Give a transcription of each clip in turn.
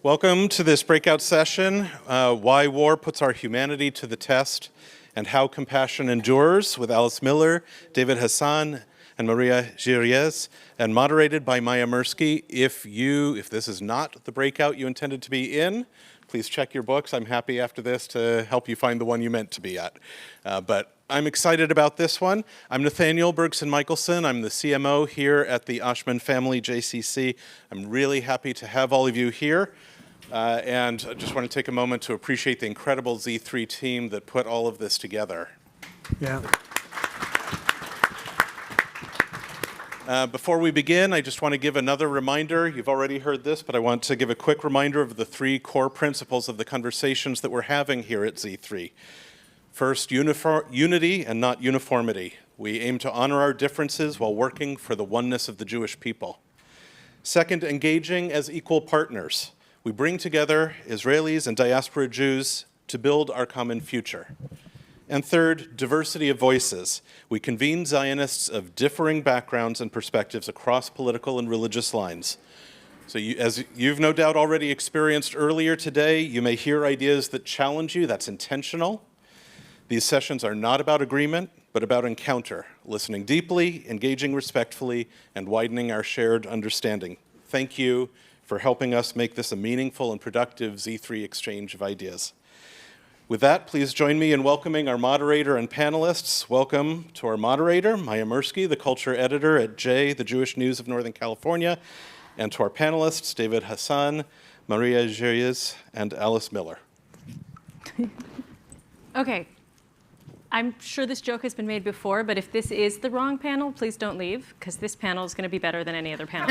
Welcome to this breakout session, Why War Puts Our Humanity to the Test and How Compassion Endures, with Alice Miller, David Hassan, and Maria Jiries, and moderated by Maya Mirsky. If this is not the breakout you intended to be in, please check your books. I'm happy after this to help you find the one you meant to be at. But I'm excited about this one. I'm Nathaniel Bergson-Michelson. I'm the CMO here at the Ashman Family JCC. I'm really happy to have all of you here. And I just want to take a moment to appreciate the incredible Z3 team that put all of this together. Yeah. Before we begin, I just want to give another reminder. You've already heard this, but I want to give a quick reminder of the three core principles of the conversations that we're having here at Z3. First, unity and not uniformity. We aim to honor our differences while working for the oneness of the Jewish people. Second, engaging as equal partners. We bring together Israelis and diaspora Jews to build our common future. And third, diversity of voices. We convene Zionists of differing backgrounds and perspectives across political and religious lines. So as you've no doubt already experienced earlier today, you may hear ideas that challenge you. That's intentional. These sessions are not about agreement, but about encounter, listening deeply, engaging respectfully, and widening our shared understanding. Thank you for helping us make this a meaningful and productive Z3 exchange of ideas. With that, please join me in welcoming our moderator and panelists. Welcome to our moderator, Maya Mirsky, the culture editor at J, the Jewish News of Northern California, and to our panelists, David Hassan, Maria Jiries, and Alice Miller. Okay. I'm sure this joke has been made before, but if this is the wrong panel, please don't leave, because this panel is going to be better than any other panel.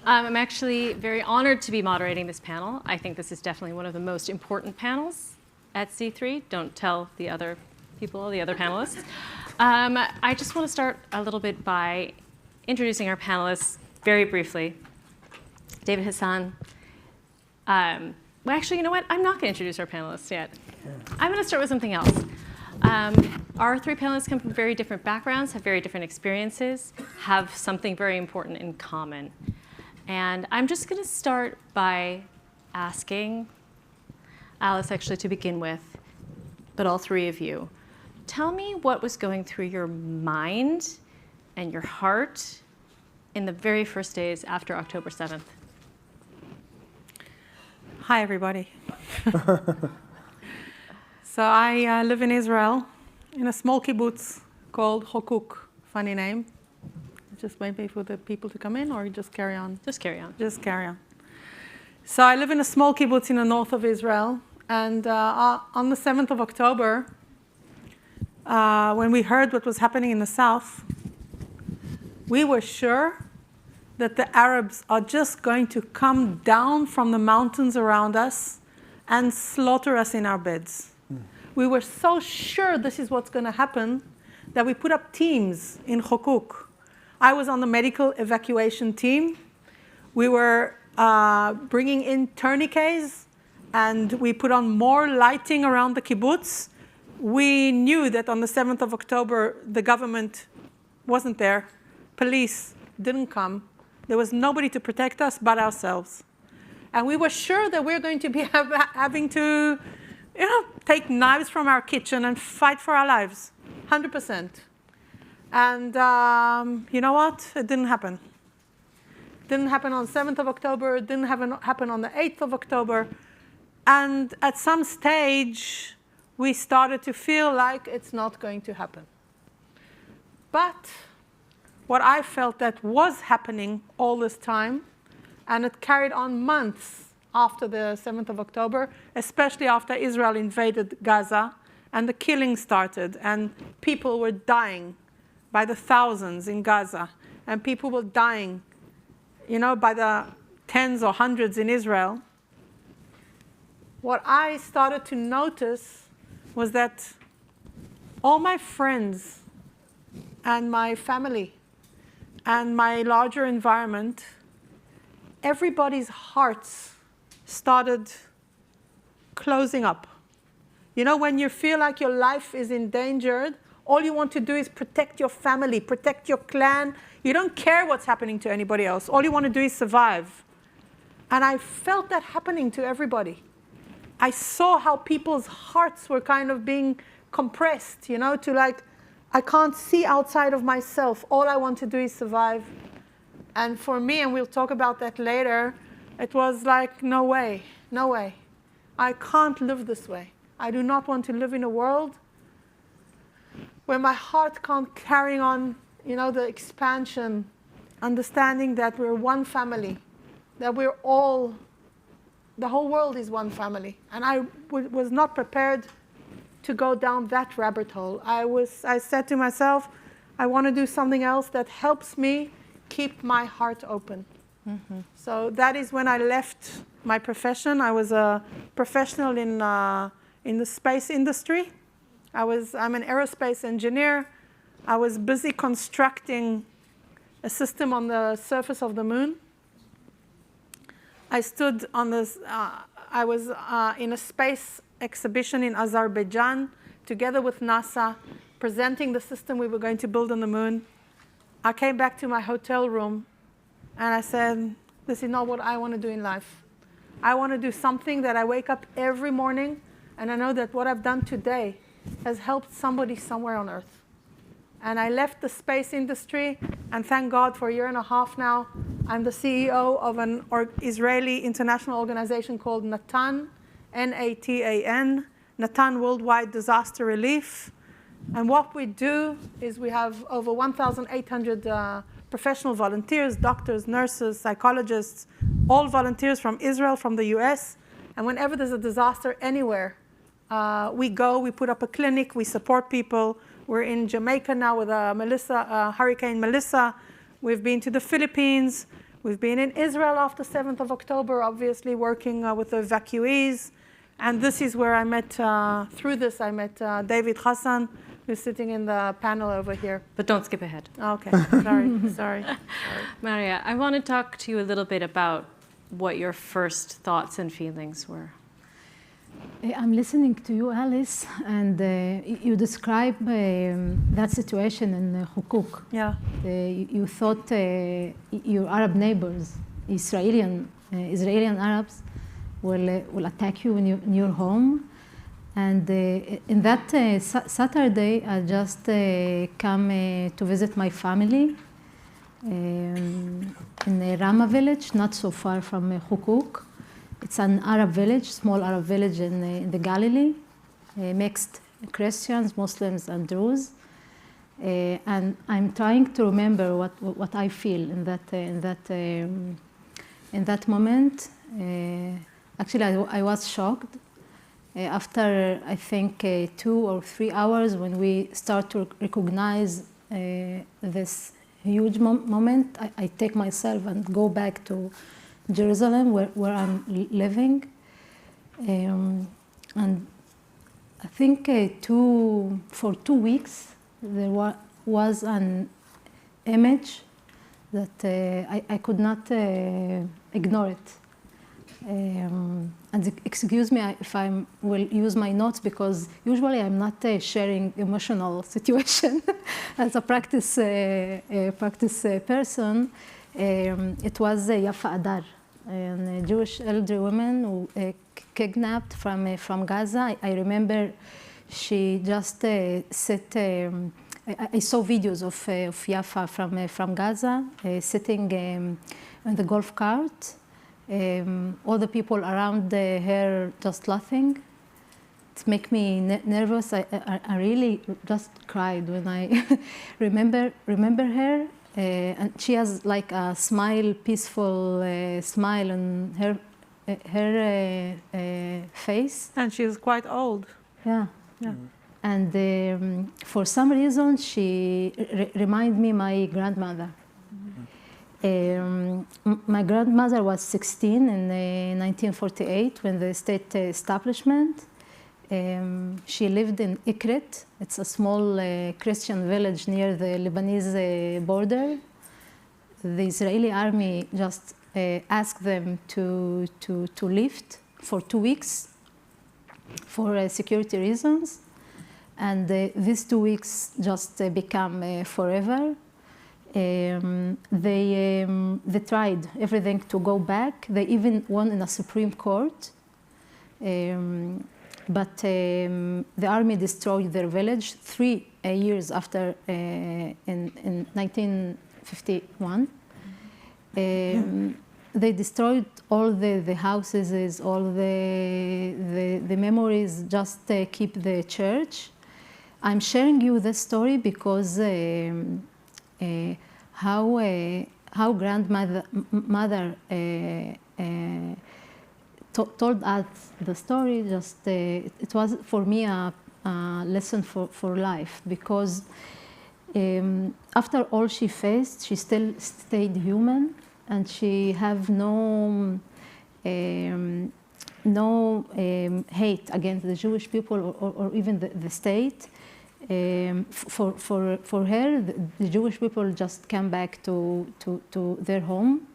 I'm actually very honored to be moderating this panel. I think this is definitely one of the most important panels at Z3. Don't tell the other people, the other panelists. I just want to start a little bit by introducing our panelists very briefly. David Hassan. Well, actually, you know what? I'm not going to introduce our panelists yet. I'm going to start with something else. Our three panelists come from very different backgrounds, have very different experiences, have something very important in common. And I'm just going to start by asking Alice, actually, to begin with, but all three of you, tell me what was going through your mind and your heart in the very first days after October 7th. Hi, everybody. So I live in Israel in a small kibbutz called Hokuk. Funny name. Just maybe for the people to come in, or you just carry on? Just carry on. Just carry on. So I live in a small kibbutz in the north of Israel. And on the 7th of October, when we heard what was happening in the south, we were sure that the Arabs are just going to come down from the mountains around us and slaughter us in our beds. We were so sure this is what's going to happen that we put up teams in Hokuk. I was on the medical evacuation team. We were bringing in tourniquets, and we put on more lighting around the kibbutz. We knew that on the 7th of October, the government wasn't there. Police didn't come. There was nobody to protect us but ourselves. And we were sure that we're going to be having to, take knives from our kitchen and fight for our lives, 100%. And you know what? It didn't happen. It didn't happen on 7th of October. It didn't happen on the 8th of October. And at some stage, we started to feel like it's not going to happen. But what I felt that was happening all this time, and it carried on months after the 7th of October, especially after Israel invaded Gaza, and the killing started, and people were dying by the thousands in Gaza, and people were dying, by the tens or hundreds in Israel. What I started to notice was that all my friends and my family and my larger environment, everybody's hearts started closing up. When you feel like your life is endangered, all you want to do is protect your family, protect your clan. You don't care what's happening to anybody else. All you want to do is survive. And I felt that happening to everybody. I saw how people's hearts were kind of being compressed, you know, to like, I can't see outside of myself. All I want to do is survive. And for me, and we'll talk about that later, it was like, no way, no way. I can't live this way. I do not want to live in a world where my heart can't carry on, you know, the expansion, understanding that we're one family, that we're all, the whole world is one family. And I was not prepared to go down that rabbit hole. I said to myself, I want to do something else that helps me keep my heart open. Mm-hmm. So that is when I left my profession. I was a professional in the space industry. I'm an aerospace engineer. I was busy constructing a system on the surface of the moon. I stood on this, I was in a space exhibition in Azerbaijan together with NASA, presenting the system we were going to build on the moon. I came back to my hotel room and I said, this is not what I want to do in life. I want to do something that I wake up every morning and I know that what I've done today has helped somebody somewhere on Earth. And I left the space industry, and thank God for a year and a half now, I'm the CEO of an Israeli international organization called Natan, N-A-T-A-N, Natan Worldwide Disaster Relief. And what we do is we have over 1,800 professional volunteers, doctors, nurses, psychologists, all volunteers from Israel, from the US. And whenever there's a disaster anywhere, we go, we put up a clinic, we support people. We're in Jamaica now with Hurricane Melissa. We've been to the Philippines. We've been in Israel after 7th of October, obviously working with the evacuees. And this is where I met, through this, I met David Hassan, who's sitting in the panel over here. But don't skip ahead. Okay, sorry. Maria, I want to talk to you a little bit about what your first thoughts and feelings were. I'm listening to you, Alice, and you describe that situation in Hukuk. Yeah. You thought your Arab neighbors, Israeli Arabs, will attack you in your home. And in that Saturday, I just come to visit my family in the Rama village, not so far from Hukuk. It's an Arab village, small Arab village in the Galilee, mixed Christians, Muslims, and Druze. And I'm trying to remember what I feel in that moment. Actually, I was shocked. After, I think, 2 or 3 hours, when we start to recognize this huge moment, I take myself and go back to Jerusalem, where I'm living. And I think for 2 weeks, there was an image that I could not ignore it. And excuse me if I will use my notes, because usually I'm not sharing emotional situation as a practice person. It was Yafa Adar, a Jewish elderly woman who kidnapped from Gaza. I remember she just sit. I saw videos of Yafa from Gaza sitting in the golf cart. All the people around her just laughing. It made me nervous. I really just cried when I remember her. And she has like a smile, peaceful smile on her face. And she's quite old. Yeah. Yeah. And for some reason, she reminded me my grandmother. My grandmother was 16 in 1948 when the state establishment. She lived in Ikrit. It's a small Christian village near the Lebanese border. The Israeli army just asked them to leave for 2 weeks for security reasons. And these 2 weeks just become forever. They tried everything to go back. They even won in the Supreme Court. But the army destroyed their village 3 years after, in 1951. They destroyed all the houses, all the memories, just keep the church. I'm sharing you this story because how grandmother told us the story. Just it was for me a lesson for life, because after all she faced, she still stayed human, and she have no hate against the Jewish people or even the state. For her, the Jewish people just came back to their home.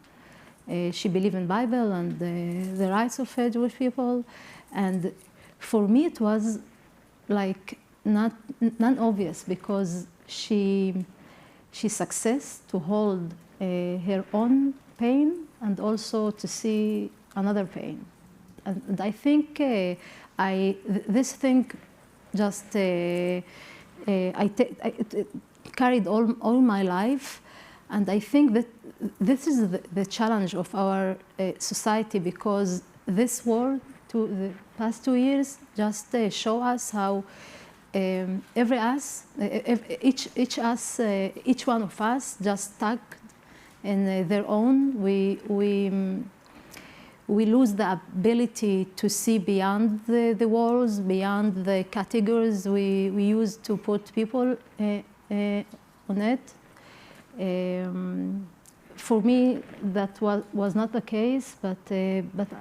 She believed in Bible and the rights of Jewish people, and for me it was like not obvious, because she success to hold her own pain and also to see another pain, and I think this thing just it carried all my life. And I think that this is the challenge of our society, because this war, the past 2 years, just show us how each one of us just stuck in their own. We lose the ability to see beyond the walls, beyond the categories we used to put people on it. For me, that was not the case, but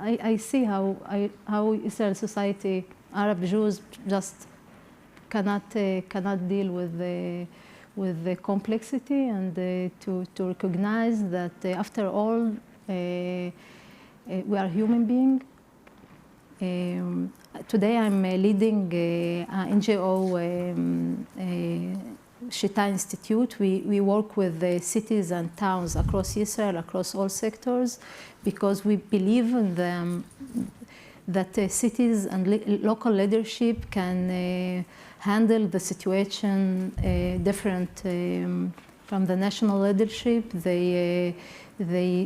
I see how Israel society, Arab Jews, just cannot deal with the complexity, and to recognize that after all we are human beings. Today I'm leading an NGO, Shittah Institute. We work with the cities and towns across Israel, across all sectors, because we believe in them, that cities and local leadership can handle the situation different from the national leadership. They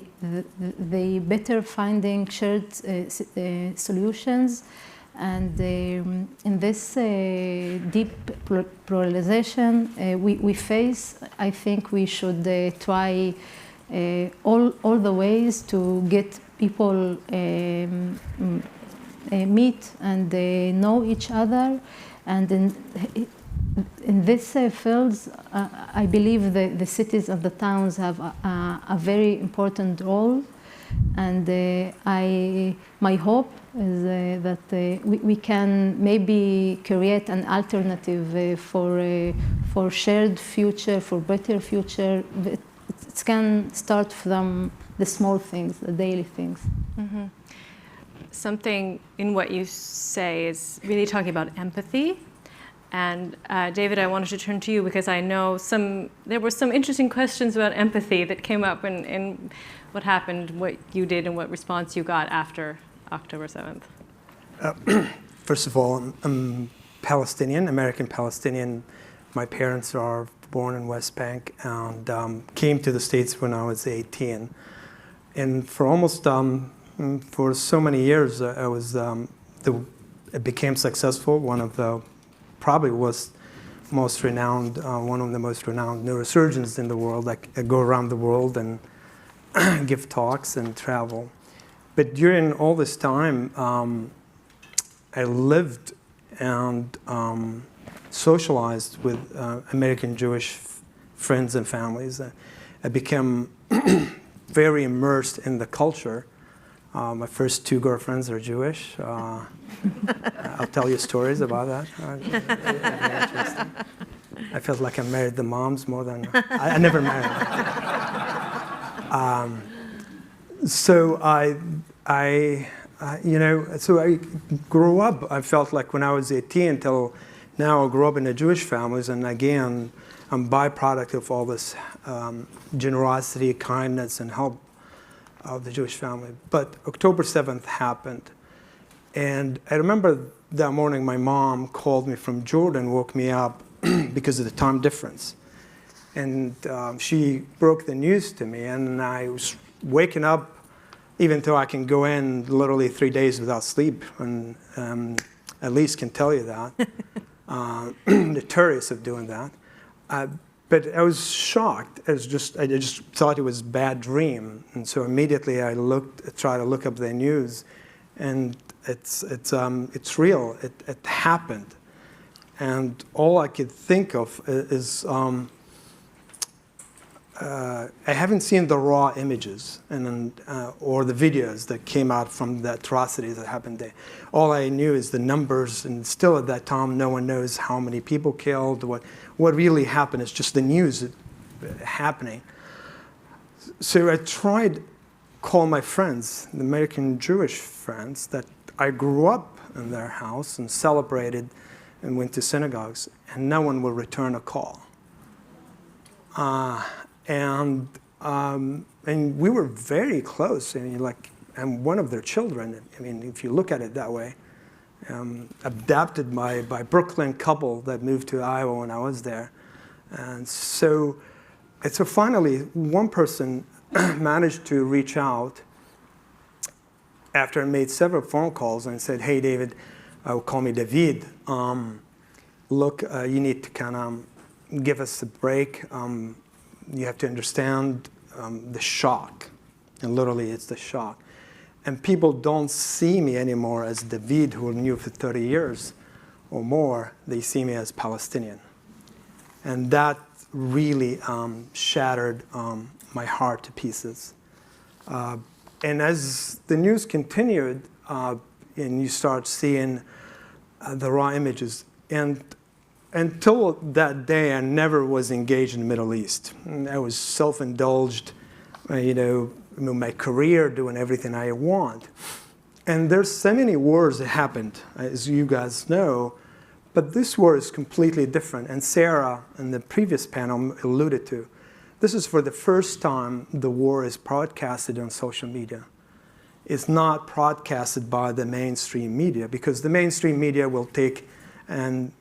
better finding shared solutions. And in this deep pluralization we face, I think we should try all the ways to get people meet and know each other. And in this fields, I believe the cities and the towns have a very important role. And my hope is that we can maybe create an alternative for shared future, for better future. It can start from the small things, the daily things. Mm-hmm. Something in what you say is really talking about empathy. And David, I wanted to turn to you because I know there were some interesting questions about empathy that came up in what happened, what you did, and what response you got after October 7th. First of all, I'm Palestinian, American Palestinian. My parents are born in West Bank and came to the States when I was 18. And for almost, for so many years, it became successful. Probably was most renowned, one of the most renowned neurosurgeons in the world. I go around the world and give talks and travel. But during all this time, I lived and socialized with American Jewish friends and families. I became very immersed in the culture. My first 2 girlfriends are Jewish. I'll tell you stories about that. Very interesting. I felt like I married the moms more than I never married them. So I grew up. I felt like when I was 18 till now, I grew up in a Jewish families, and again, byproduct of all this generosity, kindness, and help of the Jewish family. But October 7th happened. And I remember that morning my mom called me from Jordan, woke me up because of the time difference. And she broke the news to me, and I was waking up, even though I can go in literally 3 days without sleep, and at least can tell you that. Notorious of doing that. But I was shocked. I just thought it was a bad dream. And so immediately I tried to look up the news, and it's real. It happened. And all I could think of is I haven't seen the raw images or the videos that came out from the atrocities that happened there. All I knew is the numbers, and still at that time, no one knows how many people killed. What really happened is just the news happening. So I tried to call my friends, the American Jewish friends, that I grew up in their house and celebrated and went to synagogues, and no one will return a call. And we were very close. I mean, I'm one of their children. I mean, if you look at it that way, adopted by a Brooklyn couple that moved to Iowa when I was there. And so finally, one person managed to reach out after I made several phone calls and said, "Hey, David," call me David. Look, you need to kind of give us a break. You have to understand the shock. And literally, it's the shock. And people don't see me anymore as David, who I knew for 30 years or more. They see me as Palestinian. And that really shattered my heart to pieces. And as the news continued, and you start seeing the raw images, and until that day, I never was engaged in the Middle East. I was self-indulged, my career, doing everything I want. And there's so many wars that happened, as you guys know, but this war is completely different. And Sarah, in the previous panel, alluded to, this is for the first time the war is broadcasted on social media. It's not broadcasted by the mainstream media, because the mainstream media will take, and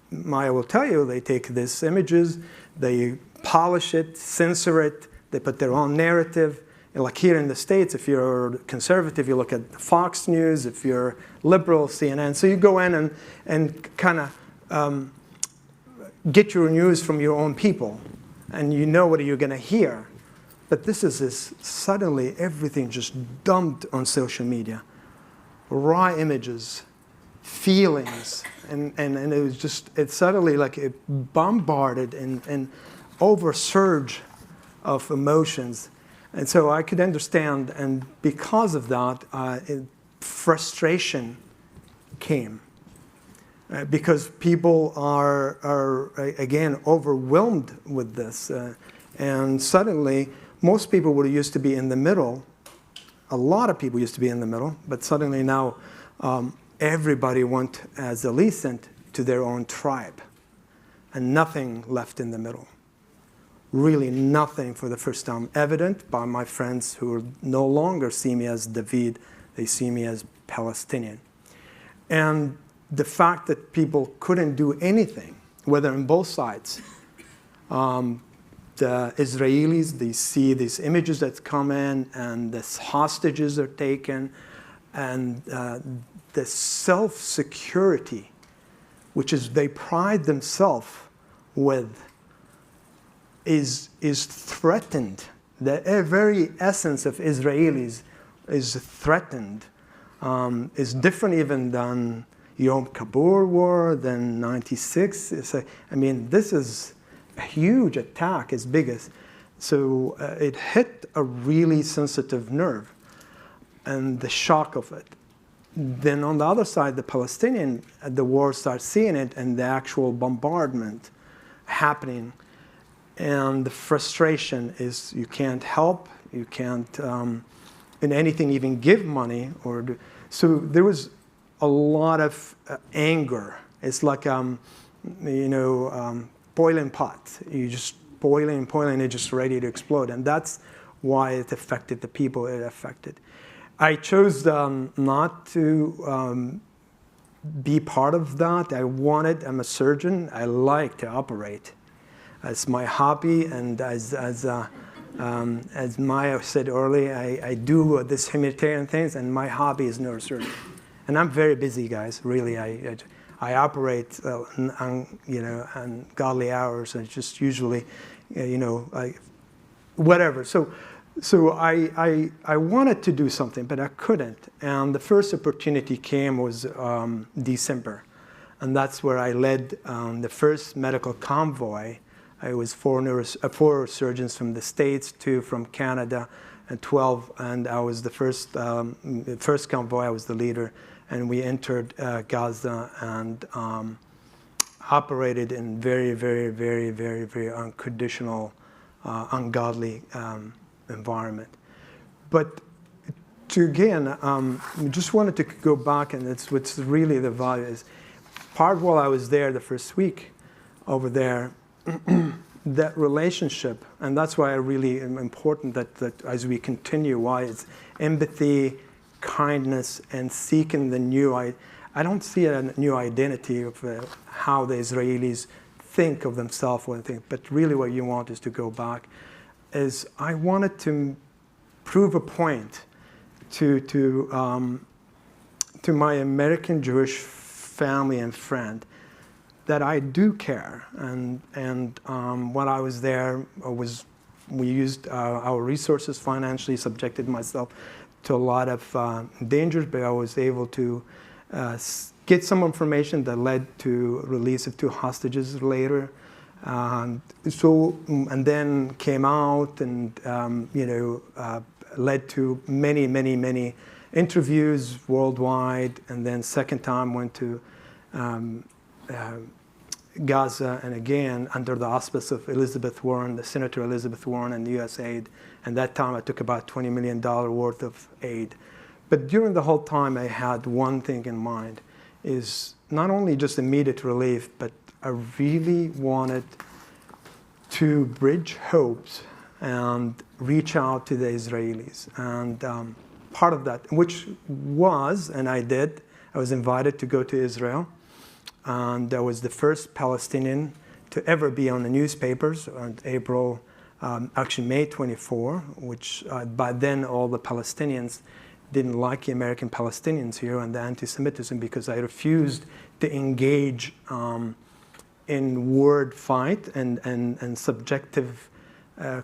Maya will tell you, they take these images, they polish it, censor it, they put their own narrative. And like here in the States, if you're conservative, you look at Fox News. If you're liberal, CNN. So you go in and kind of get your news from your own people, and you know what you're going to hear. But this is suddenly everything just dumped on social media. Raw images, feelings, and it was just, it suddenly like it bombarded and oversurge of emotions. And so I could understand, and because of that, frustration came. Because people are again overwhelmed with this. And suddenly, most people were used to be in the middle. A lot of people used to be in the middle, but suddenly now everybody went as allegiant to their own tribe, and nothing left in the middle. Really nothing for the first time, evident by my friends who no longer see me as David, they see me as Palestinian. And the fact that people couldn't do anything, whether on both sides, the Israelis, they see these images that come in, and the hostages are taken, and the self-security, which is they pride themselves with, is threatened. The very essence of Israelis is threatened. Is different even than Yom Kippur War, than 96. This is a huge attack, as big as. So it hit a really sensitive nerve, and the shock of it. Then on the other side, the Palestinian, the war starts seeing it, and the actual bombardment happening. And the frustration is you can't help, you can't, in anything, even give money. So there was a lot of anger. It's like, boiling pot. You just boiling, it's just ready to explode. And that's why it affected the people it affected. I chose not to be part of that. I'm a surgeon. I like to operate. It's my hobby, and as Maya said earlier, I do this humanitarian things, and my hobby is neurosurgery. And I'm very busy, guys. Really, I operate on godly hours, and just usually, whatever. So I wanted to do something, but I couldn't. And the first opportunity came was December, and that's where I led the first medical convoy. I was four surgeons from the States, 2 from Canada, and 12. And I was the first convoy. I was the leader, and we entered Gaza and operated in very, very, very, very, very unconditional, ungodly environment. But again, just wanted to go back, and it's what's really the value is. Part while I was there the first week over there, that relationship, and that's why I really am important that as we continue, why it's empathy, kindness, and seeking the new. I don't see a new identity of how the Israelis think of themselves or anything, but really what you want is to go back. Is I wanted to prove a point to my American Jewish family and friend that I do care, and when I was there, we used our resources financially, subjected myself to a lot of dangers, but I was able to get some information that led to release of 2 hostages later. And then came out and led to many, many, many interviews worldwide. And then second time went to Gaza, and again under the auspice of Elizabeth Warren, the Senator Elizabeth Warren, and USAID. And that time I took about $20 million worth of aid. But during the whole time I had one thing in mind, is not only just immediate relief, but I really wanted to bridge hopes and reach out to the Israelis. And part of that, which was, and I was invited to go to Israel. And I was the first Palestinian to ever be on the newspapers on May 24, which by then all the Palestinians didn't like the American Palestinians here and the anti-Semitism, because I refused to engage in word fight and subjective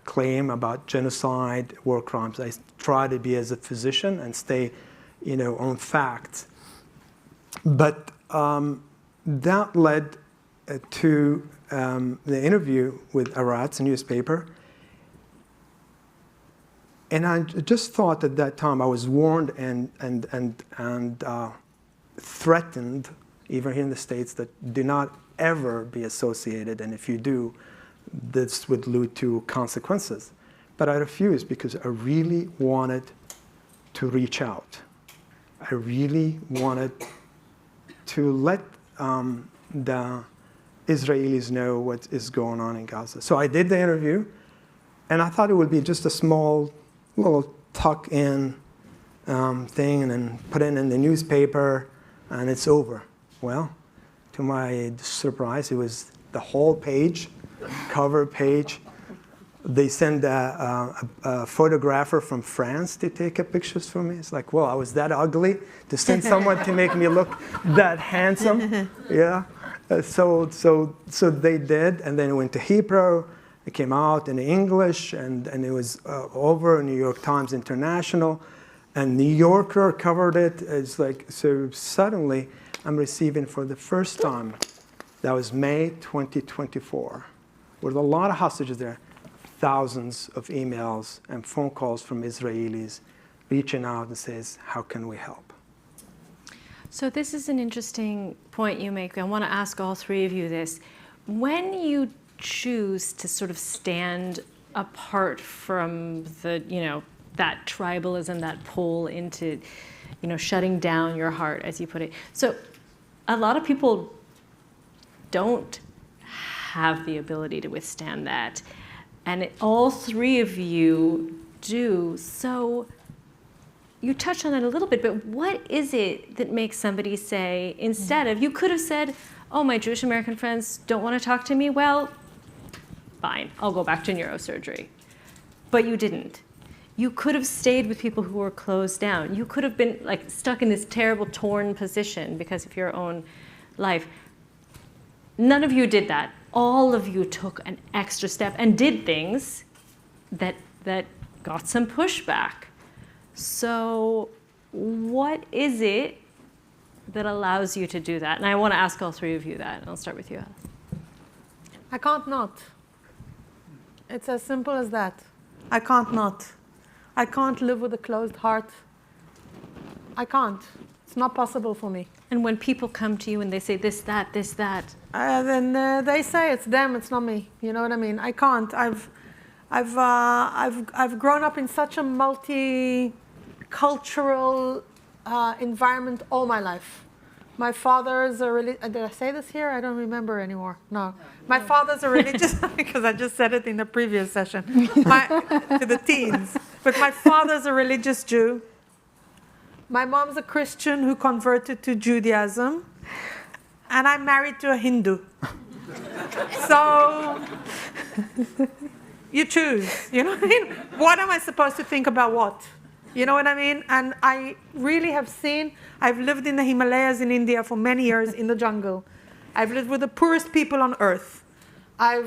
claim about genocide, war crimes. I try to be as a physician and stay, on facts. But that led to the interview with Aratz newspaper. And I just thought at that time, I was warned and threatened, even here in the States, that do not ever be associated, and if you do, this would lead to consequences. But I refused because I really wanted to reach out. I really wanted to let the Israelis know what is going on in Gaza. So I did the interview, and I thought it would be just a small little tuck-in thing, and then put it in the newspaper, and it's over. Well, to my surprise, it was the whole page, cover page. They send a photographer from France to take pictures for me. It's like, well, I was that ugly to send someone to make me look that handsome. Yeah. So they did, and then it went to Hebrew. It came out in English, and it was over New York Times International, and New Yorker covered it. It's like, so suddenly I'm receiving for the first time, that was May 2024, with a lot of hostages there, thousands of emails and phone calls from Israelis reaching out and says, how can we help? So this is an interesting point you make. I want to ask all 3 of you this. When you choose to sort of stand apart from the, that tribalism, that pull into, shutting down your heart, as you put it. So a lot of people don't have the ability to withstand that. And all three of you do. So you touched on it a little bit, but what is it that makes somebody say, instead of, you could have said, oh, my Jewish American friends don't want to talk to me, well, fine, I'll go back to neurosurgery. But you didn't. You could have stayed with people who were closed down. You could have been like stuck in this terrible torn position because of your own life. None of you did that. All of you took an extra step and did things that got some pushback. So what is it that allows you to do that? And I want to ask all three of you that. And I'll start with you, Alice. I can't not. It's as simple as that. I can't not. I can't live with a closed heart. I can't. It's not possible for me. And when people come to you and they say this, that, then they say it's them, it's not me. You know what I mean? I can't. I've grown up in such a multicultural environment all my life. My father's a did I say this here? I don't remember anymore. No. My father's a religious, because I just said it in the previous session, to the teens. But my father's a religious Jew. My mom's a Christian who converted to Judaism. And I'm married to a Hindu. So you choose, you know what I mean? What am I supposed to think about what? You know what I mean? And I really have seen, I've lived in the Himalayas in India for many years in the jungle. I've lived with the poorest people on earth. I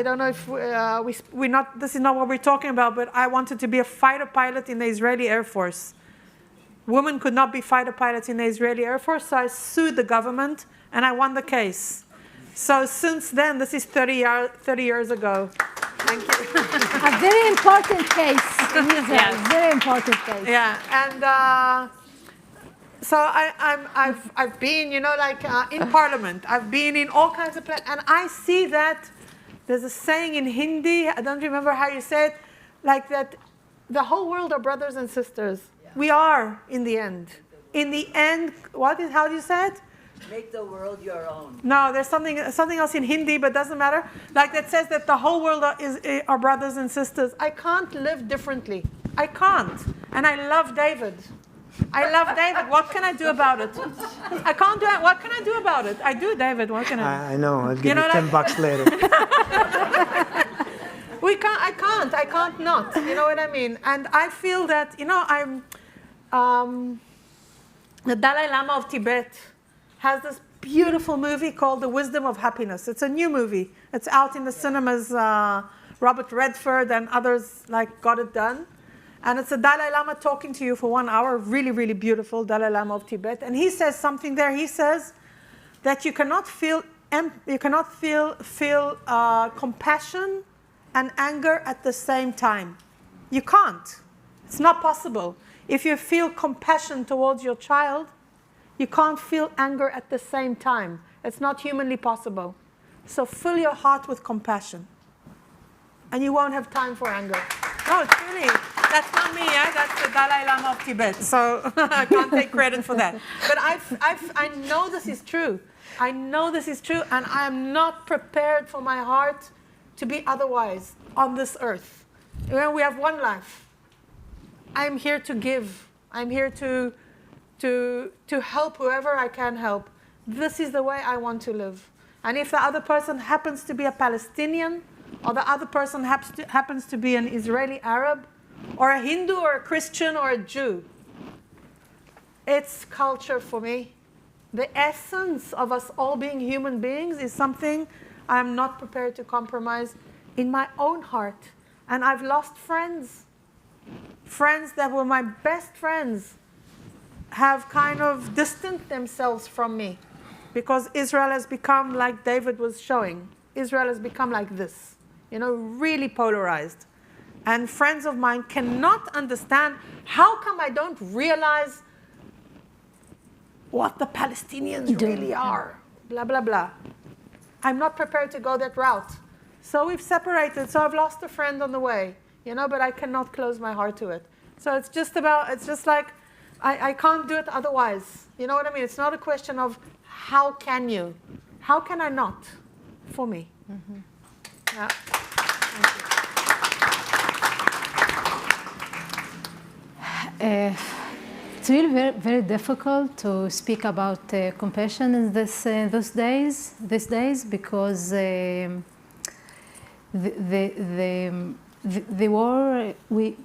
don't know if we're not, this is not what we're talking about, but I wanted to be a fighter pilot in the Israeli Air Force. Women could not be fighter pilots in the Israeli Air Force, so I sued the government and I won the case. So since then, this is 30 years ago. Thank you. A very important case in Israel. Yes. Very important case. Yeah, and so I've been, you know, like in Parliament. I've been in all kinds of places, and I see that there's a saying in Hindi. I don't remember how you say it, like that. The whole world are brothers and sisters. Yeah. We are in the end. In the end, how do you say it? Make the world your own. No, there's something else in Hindi, but doesn't matter. Like that says that the whole world are brothers and sisters. I can't live differently. I can't. And I love David. I love David. What can I do about it? I can't do it. What can I do about it? I do, David. What can I do? I know. I'll give you $10 later. I can't not. You know what I mean? And I feel that, you know, the Dalai Lama of Tibet has this beautiful movie called The Wisdom of Happiness. It's a new movie. It's out in the cinemas. Robert Redford and others got it done. And it's a Dalai Lama talking to you for 1 hour. Really, really beautiful Dalai Lama of Tibet. And he says something there. He says that you cannot feel compassion and anger at the same time. You can't. It's not possible. If you feel compassion towards your child, you can't feel anger at the same time. It's not humanly possible. So fill your heart with compassion. And you won't have time for anger. No, it's really, that's not me, that's the Dalai Lama of Tibet. So I can't take credit for that. But I know this is true. I know this is true, and I am not prepared for my heart to be otherwise on this earth. When we have one life, I'm here to give. I'm here to help whoever I can help. This is the way I want to live. And if the other person happens to be a Palestinian, or the other person happens to be an Israeli Arab, or a Hindu, or a Christian, or a Jew, it's culture for me. The essence of us all being human beings is something I'm not prepared to compromise in my own heart. And I've lost friends. Friends that were my best friends have kind of distanced themselves from me because Israel has become, like David was showing, Israel has become like this, you know, really polarized. And friends of mine cannot understand how come I don't realize what the Palestinians really are, blah, blah, blah. I'm not prepared to go that route. So we've separated. So I've lost a friend on the way, you know, but I cannot close my heart to it. So it's just like, I can't do it otherwise. You know what I mean? It's not a question of how can you How can I not? For me. Yeah. It's really very, very difficult to speak about compassion in these days because the war, we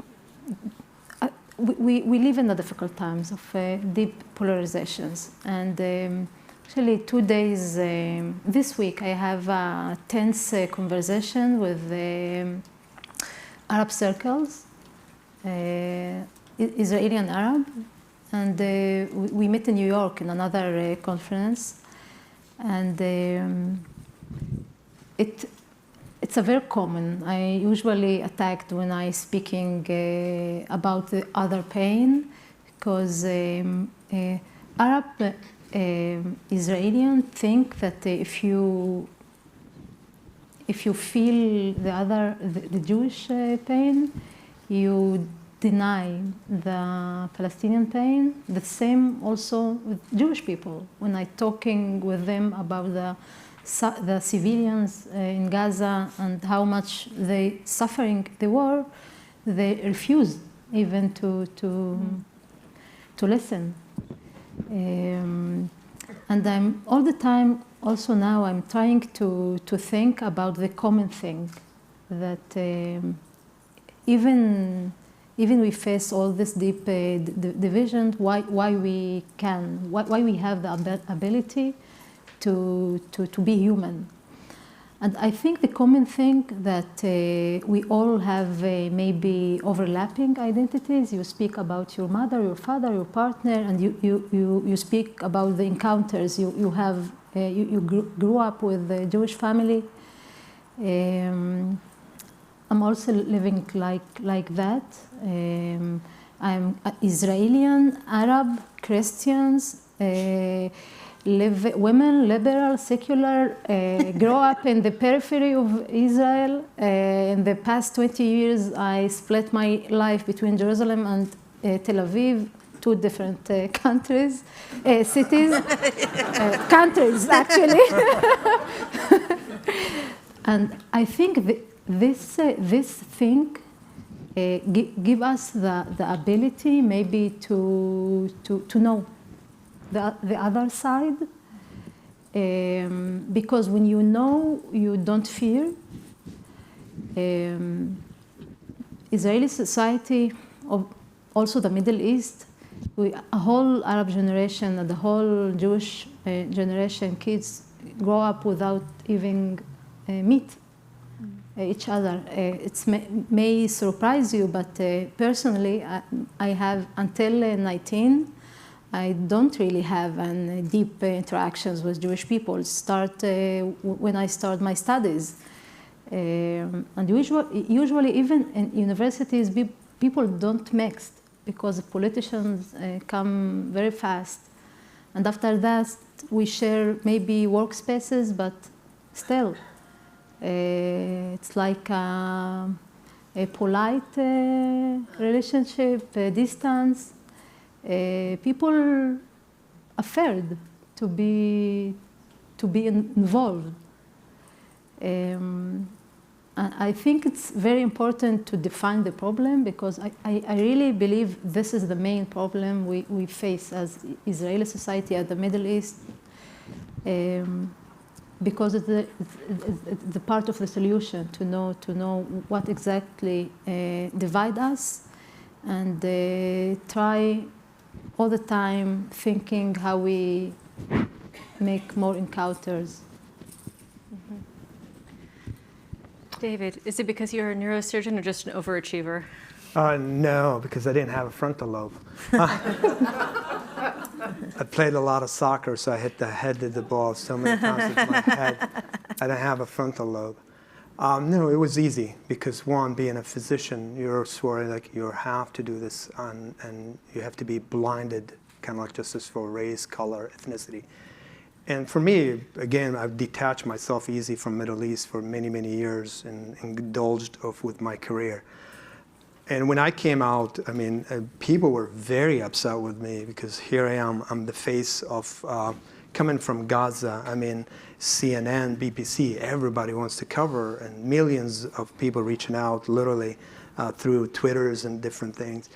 live in the difficult times of deep polarizations. And actually 2 days this week, I have a tense conversation with Arab circles, Israeli and Arab. And we met in New York in another conference. And it's a very common. I usually attacked when I speaking about the other pain, because Arab Israelis think that if you feel the Jewish pain, you deny the Palestinian pain. The same also with Jewish people. When I talking with them about the civilians in Gaza and how much they suffering the war, they refuse even to listen. And I'm all the time, also now I'm trying to think about the common thing, that even we face all this deep division, why we have the ability to be human. And I think the common thing that we all have maybe overlapping identities. You speak about your mother, your father, your partner, and you speak about the encounters you have. You grew up with a Jewish family. I'm also living like that. I'm Israeli, Arab, Christians, women, liberal, secular, grow up in the periphery of Israel. In the past 20 years, I split my life between Jerusalem and Tel Aviv, two different countries, cities, countries actually. And I think this thing give us the ability maybe to know the other side, because when you know, you don't fear. Israeli society, also the Middle East, a whole Arab generation and the whole Jewish generation, kids grow up without even meet each other. It may surprise you, but personally, I have until 19. I don't really have deep interactions with Jewish people. When I start my studies. And usually even in universities, people don't mix because the politicians come very fast. And after that, we share maybe workspaces, but still, it's like a polite relationship, distance. People afraid to be involved. I think it's very important to define the problem, because I really believe this is the main problem we face as Israeli society at the Middle East, because it's the part of the solution to know what exactly divide us, and try all the time thinking how we make more encounters. Mm-hmm. David, is it because you're a neurosurgeon or just an overachiever? No, because I didn't have a frontal lobe. I played a lot of soccer, so I hit the head of the ball so many times with my head. I didn't have a frontal lobe. No, it was easy because, one, being a physician, you're sworn like you have to do this, and you have to be blinded, kind of like just as for race, color, ethnicity. And for me, again, I've detached myself easy from Middle East for many, many years and indulged with my career. And when I came out, I mean, people were very upset with me because here I am, I'm the face of coming from Gaza, I mean, CNN, BBC, everybody wants to cover, and millions of people reaching out literally through Twitters and different things.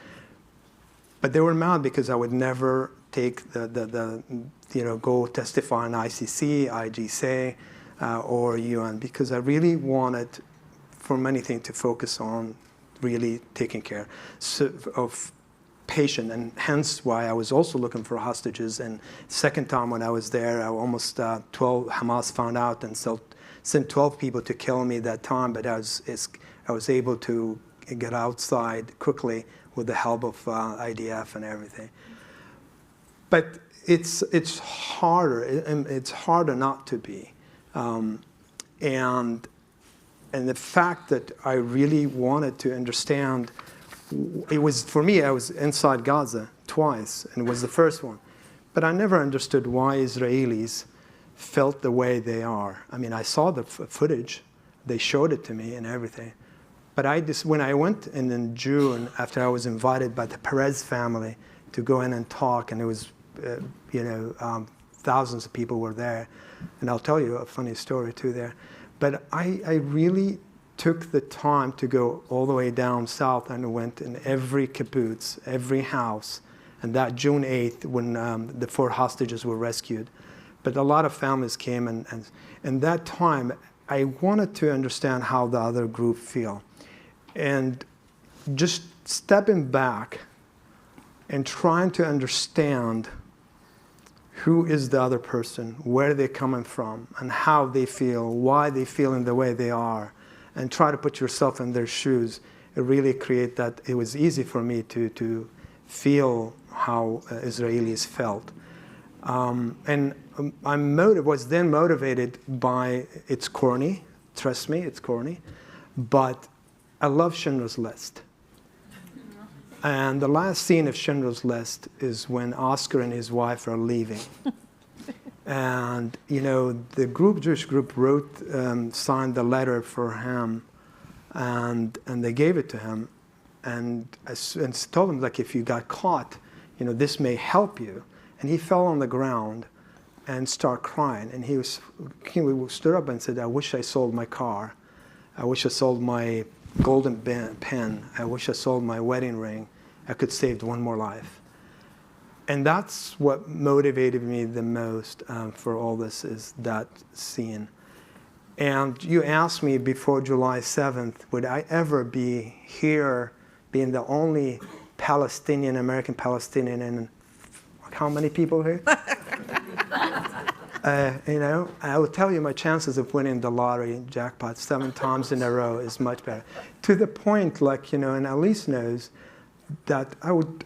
But they were mad because I would never take go testify in ICC, IGC, or UN, because I really wanted, for many things, to focus on really taking care of patient, and hence why I was also looking for hostages. And second time when I was there, I almost 12 Hamas found out and sent 12 people to kill me that time. But I was able to get outside quickly with the help of IDF and everything. But it's harder. It's harder not to be, and the fact that I really wanted to understand. It was, for me, I was inside Gaza twice, and it was the first one. But I never understood why Israelis felt the way they are. I mean, I saw the footage. They showed it to me and everything. But when I went in June, after I was invited by the Perez family to go in and talk, and it was, thousands of people were there. And I'll tell you a funny story, too, there. But I really took the time to go all the way down south and went in every kibbutz, every house, and that June 8th when the 4 hostages were rescued. But a lot of families came, and that time I wanted to understand how the other group feel. And just stepping back and trying to understand who is the other person, where they're coming from, and how they feel, why they feel in the way they are, and try to put yourself in their shoes. It really created that. It was easy for me to feel how Israelis felt. And I was then motivated by, it's corny, trust me, it's corny, but I love Schindler's List. And the last scene of Schindler's List is when Oscar and his wife are leaving. And, the Jewish group signed the letter for him, and they gave it to him. And told him, like, if you got caught, this may help you. And he fell on the ground and started crying. And he stood up and said, I wish I sold my car. I wish I sold my golden pen. I wish I sold my wedding ring. I could save one more life. And that's what motivated me the most for all this, is that scene. And you asked me before July 7th, would I ever be here, being the only Palestinian, American Palestinian, and how many people here? I will tell you my chances of winning the lottery jackpot 7 times in a row is much better. To the point, and Elise knows, that I would,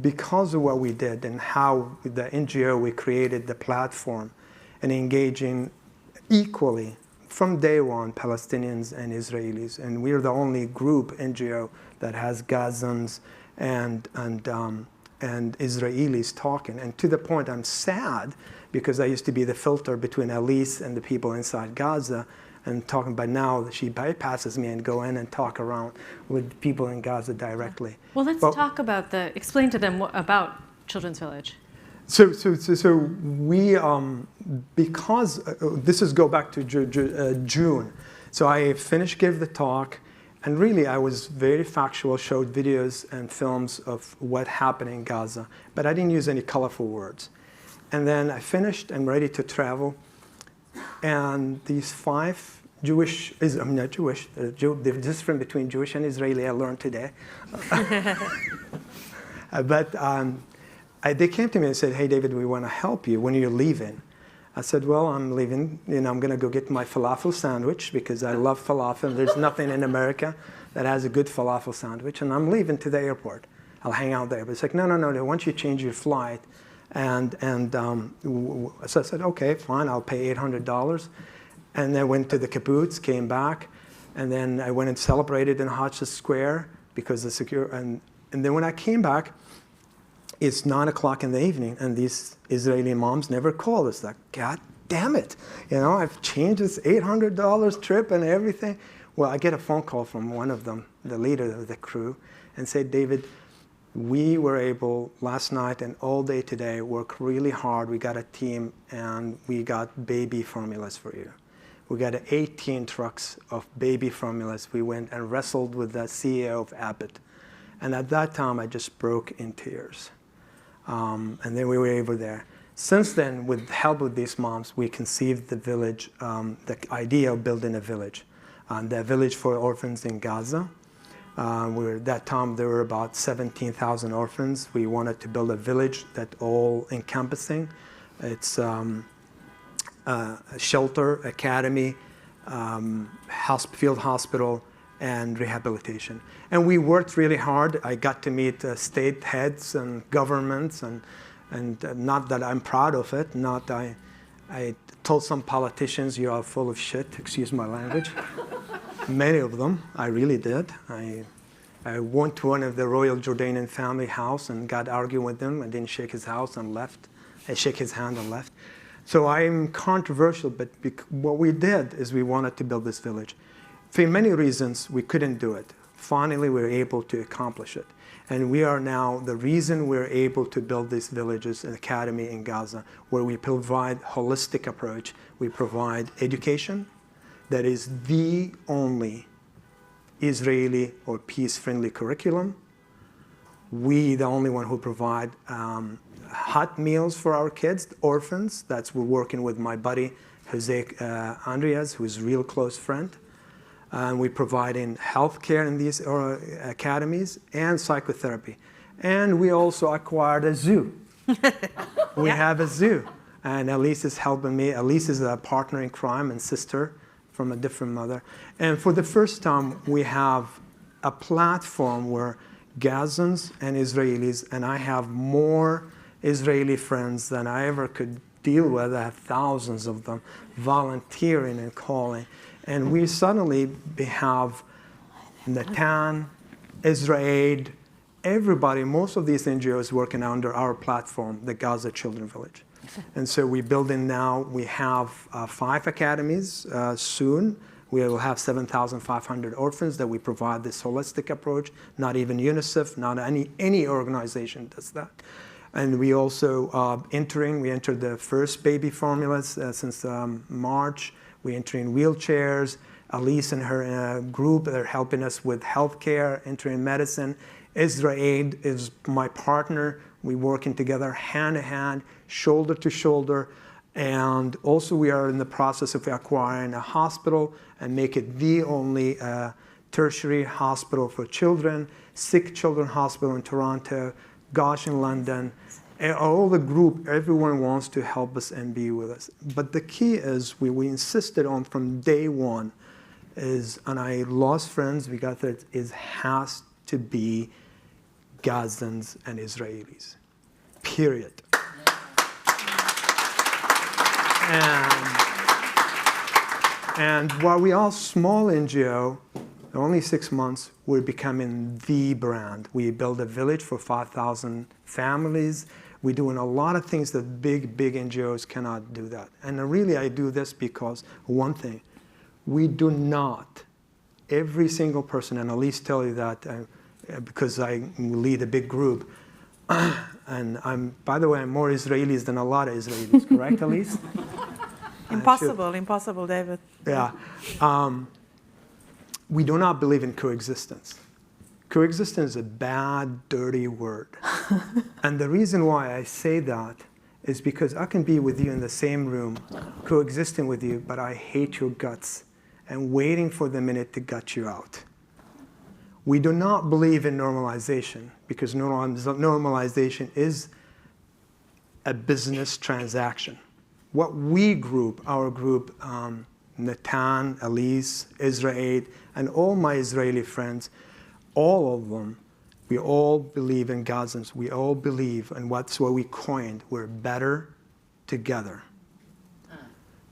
because of what we did and how the NGO, we created the platform and engaging equally from day one, Palestinians and Israelis. And we're the only group, NGO, that has Gazans and Israelis talking. And to the point, I'm sad, because I used to be the filter between Elise and the people inside Gaza and talking, but now she bypasses me and go in and talk around with people in Gaza directly. Well, let's talk about explain to them about Children's Village. So we, because this go back to June. So I gave the talk, and really I was very factual, showed videos and films of what happened in Gaza, but I didn't use any colorful words. And then I finished and ready to travel. And these 5 Jewish, not Jewish, the difference between Jewish and Israeli I learned today. But they came to me and said, hey, David, we want to help you. When are you leaving? I said, well, I'm leaving. I'm going to go get my falafel sandwich, because I love falafel. There's nothing in America that has a good falafel sandwich. And I'm leaving to the airport. I'll hang out there. But it's like, no. Once you change your flight, so I said, okay, fine, I'll pay $800. And then went to the kibbutz, came back, and then I went and celebrated in Hotchkiss Square, because and then when I came back, it's 9 o'clock in the evening, and these Israeli moms never called. It's like, God damn it. I've changed this $800 trip and everything. Well, I get a phone call from one of them, the leader of the crew, and said, David, We were able last night and all day today work really hard. We got a team and we got baby formulas for you. We got 18 trucks of baby formulas. We went and wrestled with the CEO of Abbott. And at that time, I just broke in tears. And then we were able there. Since then, with help with these moms, we conceived the village, the idea of building a village. The village for orphans in Gaza. At that time, there were about 17,000 orphans. We wanted to build a village that all encompassing. It's a shelter, academy, field hospital, and rehabilitation. And we worked really hard. I got to meet state heads and governments, and not that I'm proud of it. I told some politicians, you are full of shit, excuse my language. Many of them, I really did. I went to one of the royal Jordanian family house and got arguing with them. I didn't shake his house and left. I shook his hand and left. So I'm controversial, but what we did is we wanted to build this village. For many reasons, we couldn't do it. Finally, we were able to accomplish it. And we are now, the reason we're able to build these villages, an academy in Gaza, where we provide holistic approach. We provide education that is the only Israeli or peace-friendly curriculum. We, the only one who provide hot meals for our kids, orphans. That's we're working with my buddy, Jose Andreas, who's a real close friend. And we provide in healthcare in these academies and psychotherapy. And we also acquired a zoo. We have a zoo. And Elise is helping me. Elise is a partner in crime and sister from a different mother. And for the first time, we have a platform where Gazans and Israelis, and I have more Israeli friends than I ever could deal with. I have thousands of them volunteering and calling. And we suddenly have Natan, Israel, everybody, most of these NGOs working under our platform, the Gaza Children Village. And so we're building now, we have 5 academies soon. We will have 7,500 orphans that we provide this holistic approach. Not even UNICEF, not any organization does that. And we also we entered the first baby formulas since March. We entering wheelchairs. Elise and her group, they're helping us with healthcare, entering medicine. Israel is my partner. We're working together hand in hand, shoulder to shoulder. And also we are in the process of acquiring a hospital and make it the only tertiary hospital for children, sick children hospital in Toronto, Gosh in London. And all the group, everyone wants to help us and be with us. But the key is, we insisted on from day one is, and I lost friends, we got that, it has to be Gazans and Israelis, period. And while we are small NGO, only 6 months, we're becoming the brand. We build a village for 5,000 families. We're doing a lot of things that big NGOs cannot do that. And really, I do this because one thing, we do not, every single person, and Elise tell you that because I lead a big group, and by the way, I'm more Israelis than a lot of Israelis, correct, Elise? Impossible, David. Yeah. We do not believe in coexistence. Coexistence is a bad, dirty word. And the reason why I say that is because I can be with you in the same room, coexisting with you, but I hate your guts and waiting for the minute to gut you out. We do not believe in normalization because normalization is a business transaction. What we group, our group, Natan, Elise, Israel, and all my Israeli friends, all of them, we all believe in Gazans. We all believe in what's what we coined. We're better together.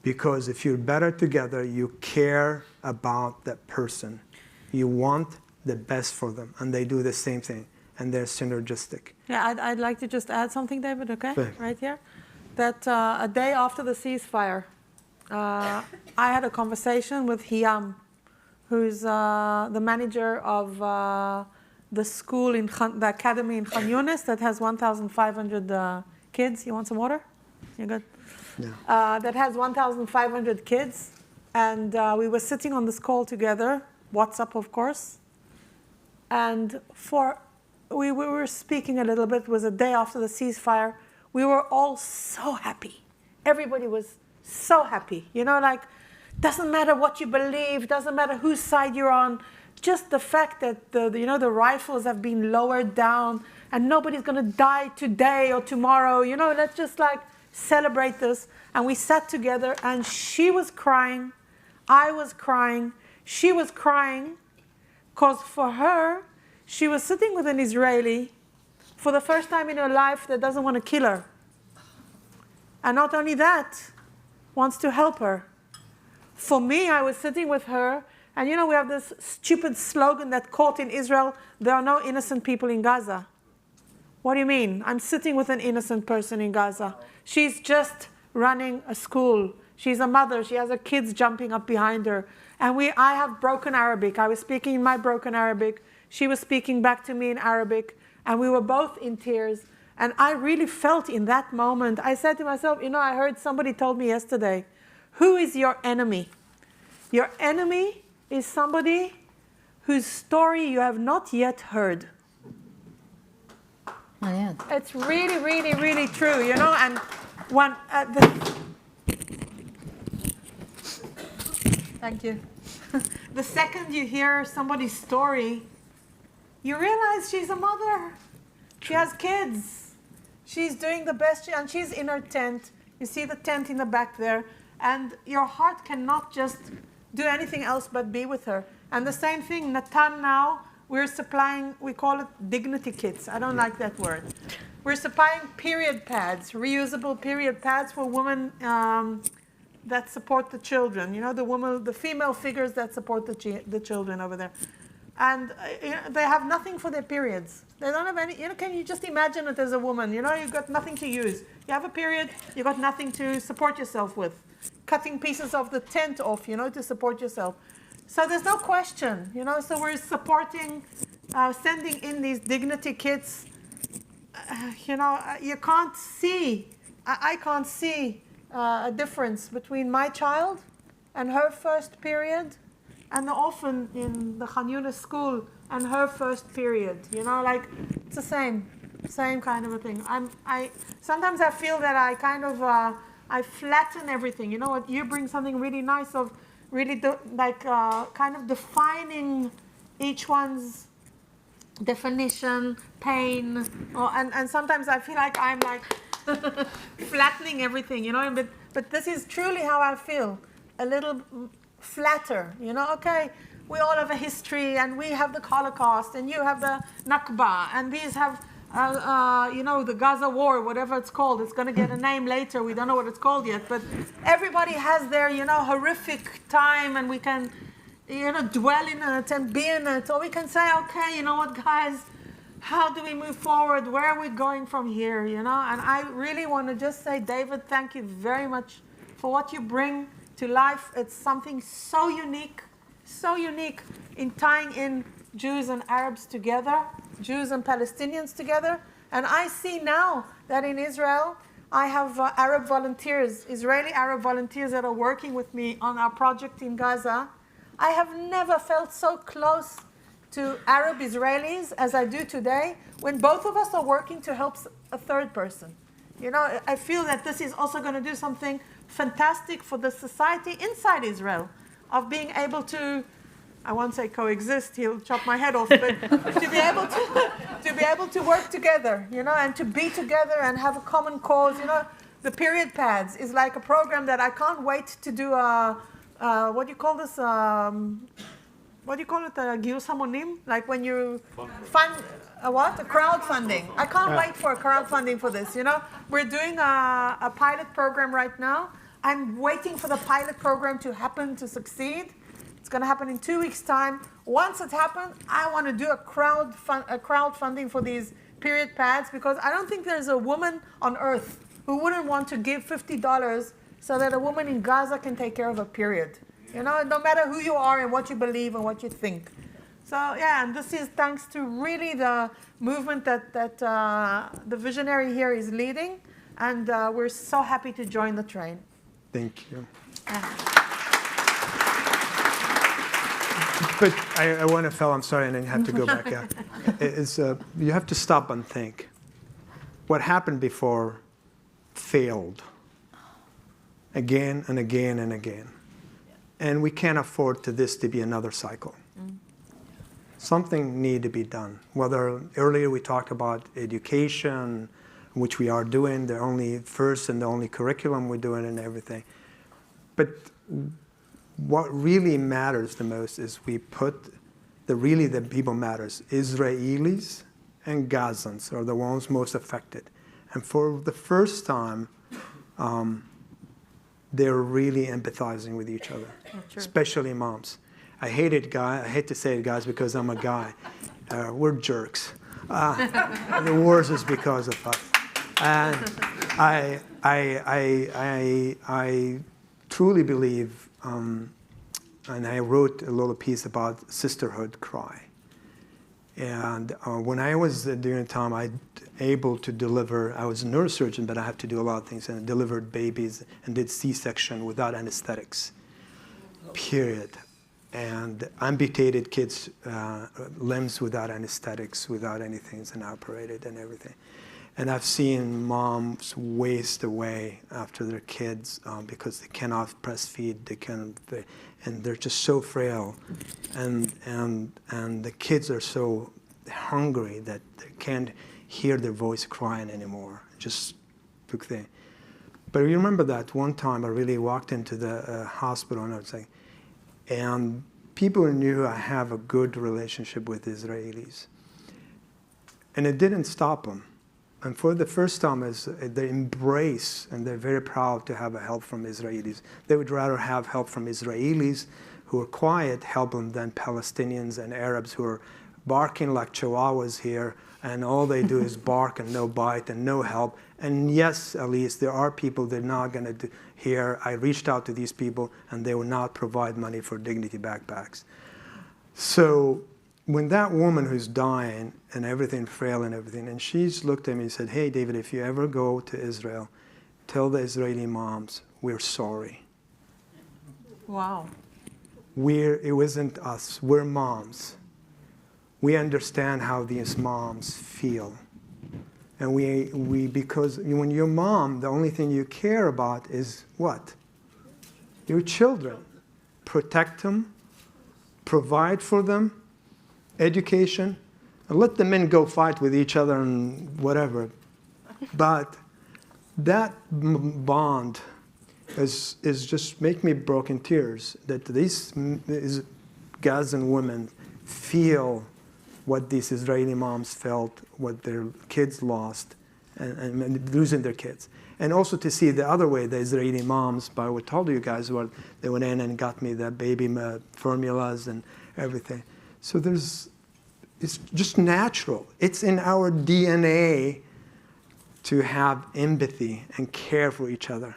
Because if you're better together, you care about that person. You want the best for them, and they do the same thing, and they're synergistic. Yeah, I'd like to just add something, David, okay? Thanks. Right here. That a day after the ceasefire, I had a conversation with Hiam, who's the manager of the school in the academy in Khan Yunis that has 1,500 kids. You want some water? You good? Yeah. That has 1,500 kids. And we were sitting on this call together, WhatsApp, of course. And we were speaking a little bit. It was a day after the ceasefire. We were all so happy. Everybody was so happy. You know, like, doesn't matter what you believe, doesn't matter whose side you're on. Just the fact that the rifles have been lowered down and nobody's going to die today or tomorrow. You know, let's just like celebrate this. And we sat together, and she was crying, I was crying, she was crying, because for her, she was sitting with an Israeli for the first time in her life that doesn't want to kill her. And not only that, wants to help her. For me, I was sitting with her, and you know, we have this stupid slogan that caught in Israel, there are no innocent people in Gaza. What do you mean? I'm sitting with an innocent person in Gaza. She's just running a school. She's a mother. She has her kids jumping up behind her. And I have broken Arabic. I was speaking in my broken Arabic. She was speaking back to me in Arabic. And we were both in tears. And I really felt in that moment, I said to myself, you know, I heard somebody told me yesterday, who is your enemy? Your enemy is somebody whose story you have not yet heard. Oh, yeah. It's really, really, really true, you know. And one, thank you. The second you hear somebody's story, you realize she's a mother. She has kids. She's doing the best, and she's in her tent. You see the tent in the back there, and your heart cannot just do anything else but be with her. And the same thing, Natan now, we're supplying, we call it dignity kits. I don't like that word. We're supplying period pads, reusable period pads for women that support the children. You know, the female figures that support the children over there. And you know, they have nothing for their periods. They don't have any, you know, can you just imagine it as a woman? You know, you've got nothing to use. You have a period, you've got nothing to support yourself with. Cutting pieces of the tent off, you know, to support yourself. So there's no question, you know, so we're supporting, sending in these dignity kits. You know, you can't see, I can't see a difference between my child and her first period and the orphan in the Khan Yunis school and her first period. You know, like, it's the same kind of a thing. Sometimes I feel that I kind of, I flatten everything. You know what, you bring something really nice of really kind of defining each one's definition, pain, and sometimes I feel like I'm like flattening everything, you know, but this is truly how I feel, a little flatter, you know, okay, we all have a history, and we have the Holocaust, and you have the Nakba, and these have, you know, the Gaza War, whatever it's called. It's going to get a name later. We don't know what it's called yet, but everybody has their, you know, horrific time, and we can, you know, dwell in it and be in it, or we can say, okay, you know what, guys, how do we move forward? Where are we going from here, you know? And I really want to just say, David, thank you very much for what you bring to life. It's something so unique in tying in Jews and Arabs together, Jews and Palestinians together. And I see now that in Israel, I have Arab volunteers, Israeli Arab volunteers that are working with me on our project in Gaza. I have never felt so close to Arab Israelis as I do today, when both of us are working to help a third person. You know, I feel that this is also going to do something fantastic for the society inside Israel, of being able to, I won't say coexist, he'll chop my head off, but to be able to work together, you know, and to be together and have a common cause. You know, the period pads is like a program that I can't wait to do what do you call this? What do you call it? Gius Hamonim? Like when you fund a what? A crowdfunding. I can't wait for a crowdfunding for this. You know, we're doing a pilot program right now. I'm waiting for the pilot program to happen, to succeed. It's going to happen in 2 weeks' time. Once it happens, I want to do a crowdfunding for these period pads, because I don't think there's a woman on earth who wouldn't want to give $50 so that a woman in Gaza can take care of her period. You know, no matter who you are and what you believe and what you think. So yeah, and this is thanks to really the movement that the visionary here is leading, and we're so happy to join the train. Thank you. Yeah. But I want to I'm sorry, and then have to go back. Yeah. You have to stop and think. What happened before failed again and again and again. And we can't afford this to be another cycle. Something need to be done. Whether earlier we talked about education, which we are doing, the only first and the only curriculum we're doing and everything. But what really matters the most is we put the people matters. Israelis and Gazans are the ones most affected. And for the first time, they're really empathizing with each other, especially moms. I hate to say it, guys, because I'm a guy. We're jerks. The worst is because of us. And I truly believe, and I wrote a little piece about sisterhood cry. And when I was during the time, I was a neurosurgeon, but I had to do a lot of things, and I delivered babies and did C-section without anesthetics, period. And amputated kids' limbs without anesthetics, without anything, and operated and everything. And I've seen moms waste away after their kids because they cannot breastfeed, and they're just so frail, and the kids are so hungry that they can't hear their voice crying anymore. Just took the. But you remember that one time I really walked into the hospital and I was saying, and people knew I have a good relationship with Israelis, and it didn't stop them. And for the first time, they embrace, and they're very proud to have help from Israelis. They would rather have help from Israelis who are quiet, help them, than Palestinians and Arabs who are barking like chihuahuas here, and all they do is bark and no bite and no help. And yes, at least there are people they're not going to hear. I reached out to these people, and they will not provide money for dignity backpacks. So when that woman who's dying and everything frail and everything, and she's looked at me and said, "Hey, David, if you ever go to Israel, tell the Israeli moms we're sorry." Wow. It wasn't us. We're moms. We understand how these moms feel. And because when you're mom, the only thing you care about is what? Your children. Protect them, provide for them, education, and let the men go fight with each other and whatever. But that bond is just make me broke in tears, that these Gazan women feel what these Israeli moms felt, what their kids lost, and losing their kids. And also to see the other way, the Israeli moms, but I would tell you guys, they went in and got me the baby formulas and everything. So it's just natural. It's in our DNA to have empathy and care for each other.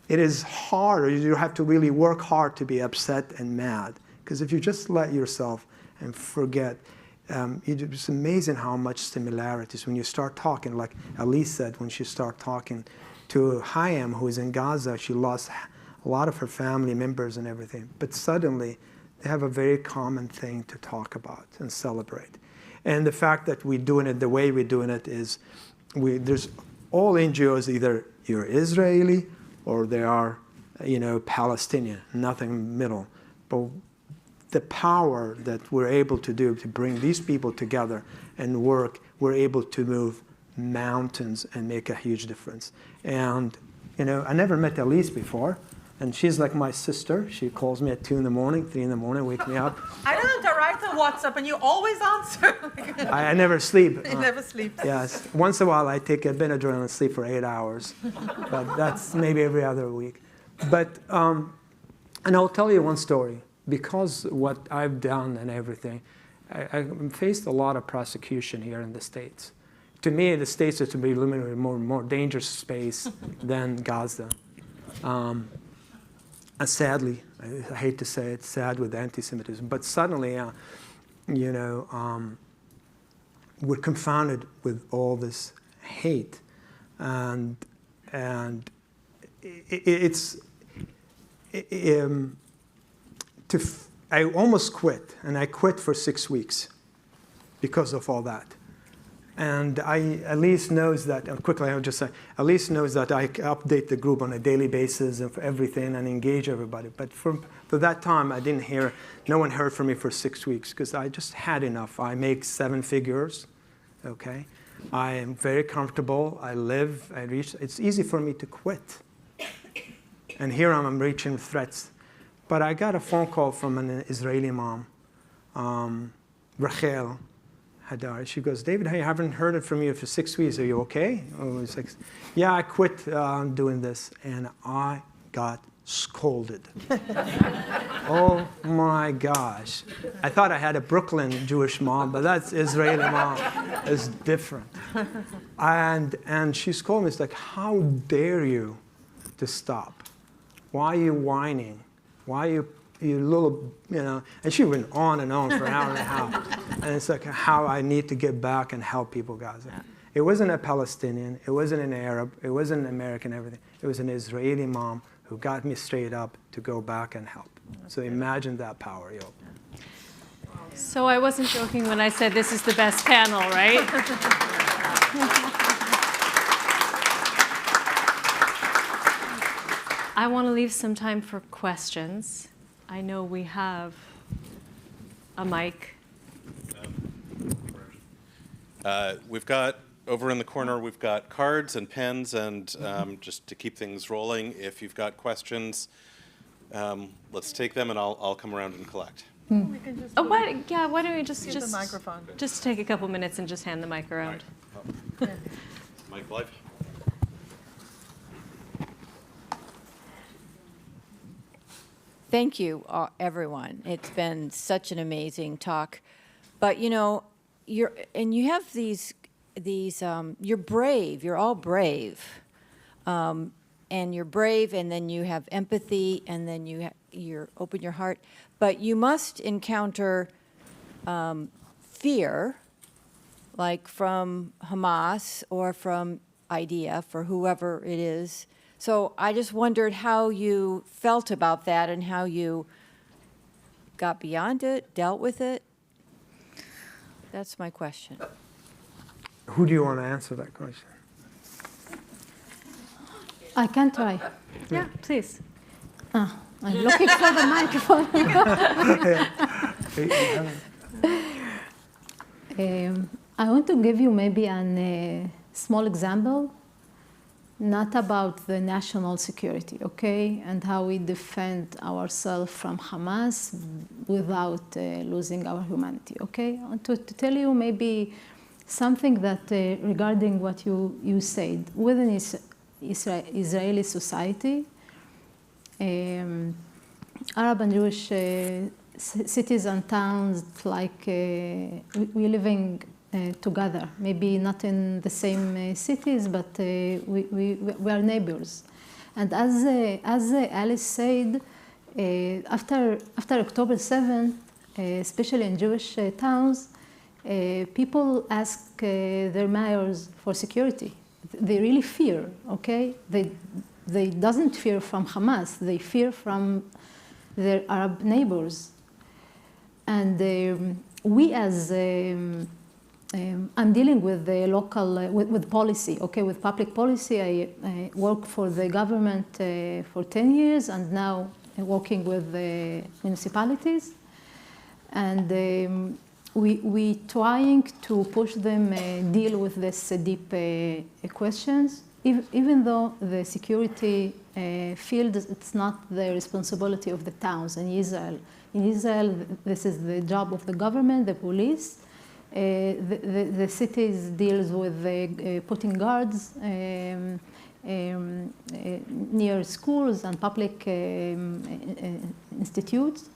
It is hard. You have to really work hard to be upset and mad. Because if you just let yourself and forget, it's amazing how much similarities when you start talking, like Elise said, when she started talking to Hayam, who is in Gaza, she lost a lot of her family members and everything. But suddenly, they have a very common thing to talk about and celebrate. And the fact that we're doing it the way we're doing it is, there's all NGOs, either you're Israeli or they are, Palestinian, nothing middle. But the power that we're able to do to bring these people together and work, we're able to move mountains and make a huge difference. And, I never met Elise before. And she's like my sister. She calls me at 2 in the morning, 3 in the morning, wake me up. I didn't write a WhatsApp, and you always answer. I never sleep. You never sleep. Yes. Once in a while, I take a Benadryl and sleep for 8 hours. But that's maybe every other week. But, and I'll tell you one story. Because what I've done and everything, I faced a lot of prosecution here in the States. To me, the States are to be a little bit more dangerous space than Gaza. And sadly, I hate to say it, sad with anti-Semitism, but suddenly we're confounded with all this hate, and I almost quit, and I quit for 6 weeks because of all that. And Elise knows that, quickly I'll just say, Elise knows that I update the group on a daily basis and for everything and engage everybody. But for that time, no one heard from me for 6 weeks because I just had enough. I make 7 figures, okay? I am very comfortable. I reach, it's easy for me to quit. And here I'm reaching threats. But I got a phone call from an Israeli mom, Rachel Hadar. She goes, David, I haven't heard it from you for 6 weeks. Are you okay? Oh, it's like, yeah, I quit doing this. And I got scolded. Oh my gosh. I thought I had a Brooklyn Jewish mom, but that's Israeli mom. It's different. And she scolded me. It's like, how dare you to stop? Why are you whining? Why are you little, and she went on and on for an hour and a half. And it's like how I need to get back and help people, Gaza. Yeah. It wasn't a Palestinian, it wasn't an Arab, it wasn't an American, everything. It was an Israeli mom who got me straight up to go back and help. So imagine that power, yo. So I wasn't joking when I said this is the best panel, right? I want to leave some time for questions. I know we have a mic. We've got, over in the corner, we've got cards and pens, and just to keep things rolling, if you've got questions, let's take them, and I'll come around and collect. We can just why don't we just the microphone. Just take a couple minutes and just hand the mic around. Right. Mic live. Thank you, everyone. It's been such an amazing talk. But you have these. You're brave. You're all brave, and you're brave. And then you have empathy, and then you open your heart. But you must encounter fear, like from Hamas or from IDF or whoever it is. So I just wondered how you felt about that and how you got beyond it, dealt with it. That's my question. Who do you want to answer that question? I can try. Yeah, please. I'm looking for the microphone. I want to give you maybe a small example. Not about the national security, okay, and how we defend ourselves from Hamas without losing our humanity, okay? I want to tell you maybe something that regarding what you said. Within Israeli society, Arab and Jewish cities and towns, like we're living together, maybe not in the same cities, but we are neighbors. And as Alice said, after October 7th, especially in Jewish towns, people ask their mayors for security. They really fear, okay? They doesn't fear from Hamas, they fear from their Arab neighbors. And we as I'm dealing with the local, with policy, okay, with public policy. I work for the government for 10 years and now working with the municipalities. And we trying to push them deal with this deep questions, even though the security field, it's not the responsibility of the towns in Israel. In Israel, this is the job of the government, the police. The cities deals with putting guards near schools and public institutes.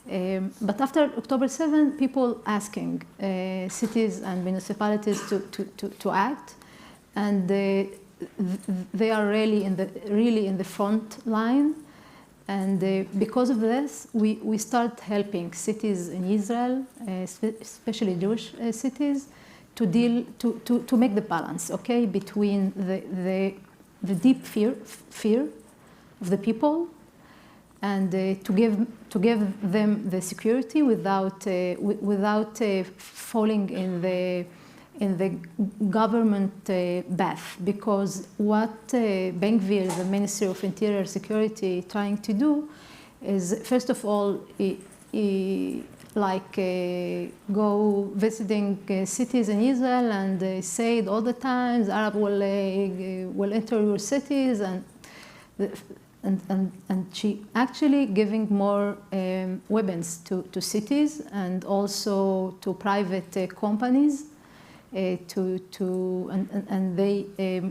But after October 7, people asking cities and municipalities to act, and they are really in the front line. And because of this, we start helping cities in Israel, especially Jewish cities, to make the balance, okay, between the deep fear of the people, and to give them the security without falling in the government path. Because what Ben Gvir, the Ministry of Interior Security, trying to do is, first of all, go visiting cities in Israel and say it all the time, Arab will enter your cities, and she actually giving more weapons to cities and also to private companies, and they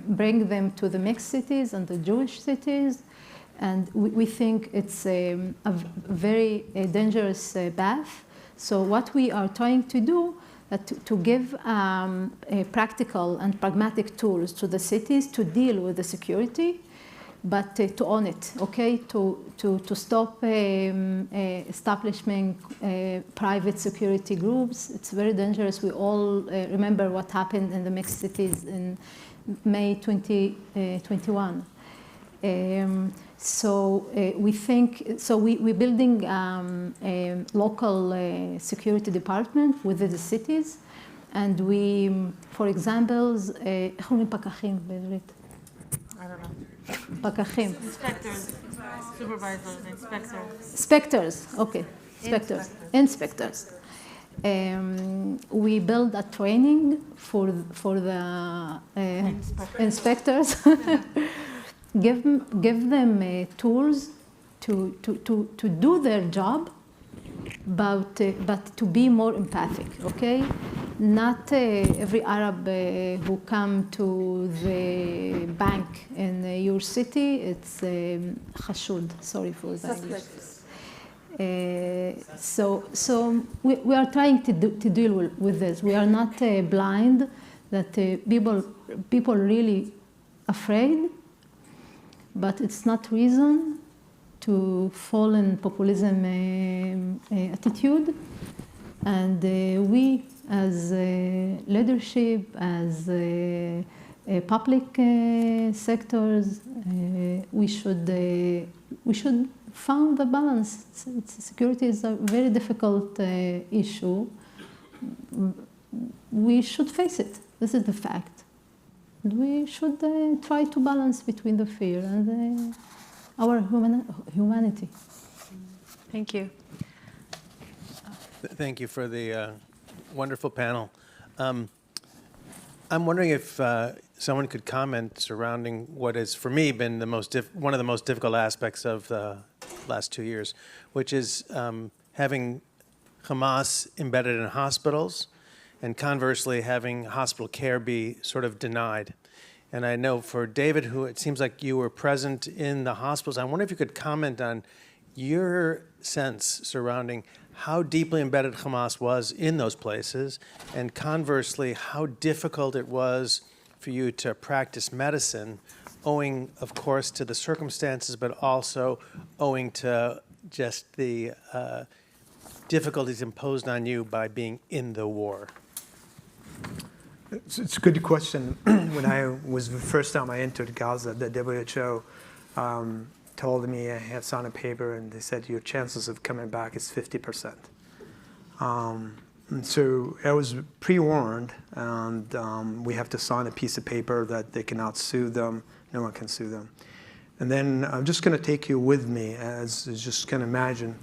bring them to the mixed cities and the Jewish cities. And we think it's a very dangerous path. So what we are trying to do to give practical and pragmatic tools to the cities to deal with the security, but to own it, okay? To stop establishing private security groups. It's very dangerous. We all remember what happened in the mixed cities in May 2021. So we think, so we're building a local security department within the cities, and we, for example, איך אומרים פקחים בעברית? I don't know. פקחים. Inspectors, supervisors, inspectors. Inspectors, okay. Inspectors. We build a training for the inspectors. Give them tools to do their job, but to be more empathic, okay? Not every Arab who come to the bank in your city, it's khashud, sorry for the English. So we are trying to deal with this. We are not blind that people really afraid, but it's not reason to fall in populism attitude. And we, as leadership, as public sectors, we should find the balance. Security is a very difficult issue. We should face it. This is the fact. We should try to balance between the fear and our humanity. Thank you. Thank you for the wonderful panel. I'm wondering if someone could comment surrounding what has, for me, been one of the most difficult aspects of the last 2 years, which is having Hamas embedded in hospitals, and conversely having hospital care be sort of denied. And I know for David, who it seems like you were present in the hospitals, I wonder if you could comment on your sense surrounding how deeply embedded Hamas was in those places, and conversely, how difficult it was for you to practice medicine, owing, of course, to the circumstances, but also owing to just the difficulties imposed on you by being in the war. It's a good question. When I was the first time I entered Gaza, the WHO told me I had signed a paper, and they said your chances of coming back is 50%. And so I was pre-warned, and we have to sign a piece of paper that they cannot sue them. No one can sue them. And then I'm just going to take you with me, as you just can imagine.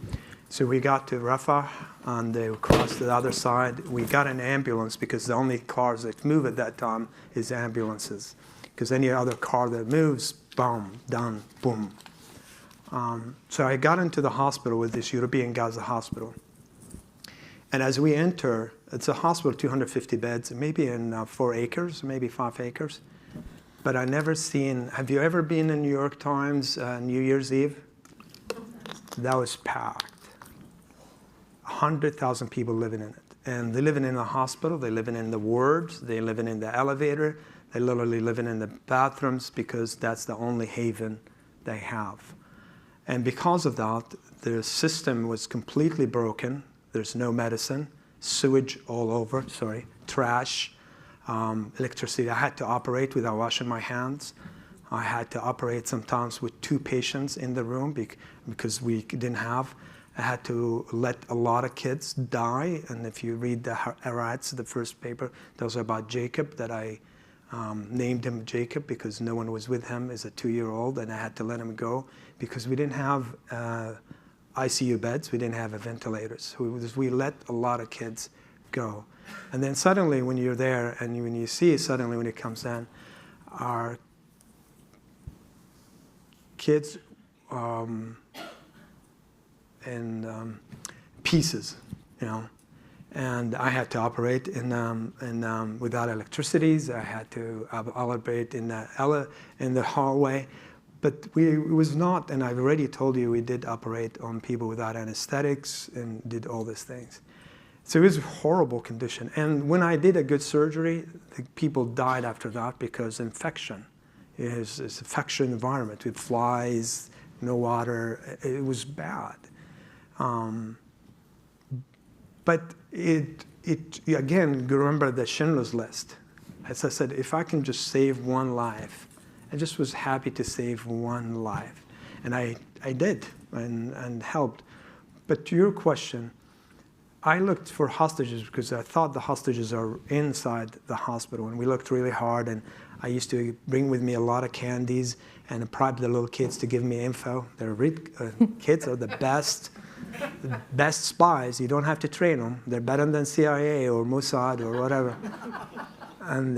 So we got to Rafah, and they crossed to the other side. We got an ambulance, because the only cars that move at that time is ambulances. Because any other car that moves, boom, done, boom. So I got into the hospital with this European Gaza hospital. And as we enter, it's a hospital, 250 beds, maybe in 4 acres, maybe 5 acres. But I never seen, have you ever been in New York Times New Year's Eve? That was packed. 100,000 people living in it. And they're living in the hospital, they're living in the wards, they're living in the elevator, they're literally living in the bathrooms, because that's the only haven they have. And because of that, the system was completely broken. There's no medicine, sewage all over, trash, electricity. I had to operate without washing my hands. I had to operate sometimes with 2 patients in the room because we didn't have. I had to let a lot of kids die. And if you read the Haaretz, the first paper, that was about Jacob, that I named him Jacob because no one was with him as a 2-year-old, and I had to let him go because we didn't have ICU beds, we didn't have ventilators. We let a lot of kids go. And then suddenly when you're there and when you see suddenly when it comes in, our kids in pieces, you know. And I had to operate without electricities. I had to operate in the hallway. But it was not, and I've already told you, we did operate on people without anesthetics and did all these things. So it was a horrible condition. And when I did a good surgery, the people died after that because infection. It's an infection environment with flies, no water. It was bad. But it again, remember the Schindler's List. As I said, if I can just save one life, I just was happy to save one life. And I did and helped. But to your question, I looked for hostages because I thought the hostages are inside the hospital. And we looked really hard. And I used to bring with me a lot of candies and bribe the little kids to give me info. Kids are the best spies. You don't have to train them. They're better than CIA or Mossad or whatever. And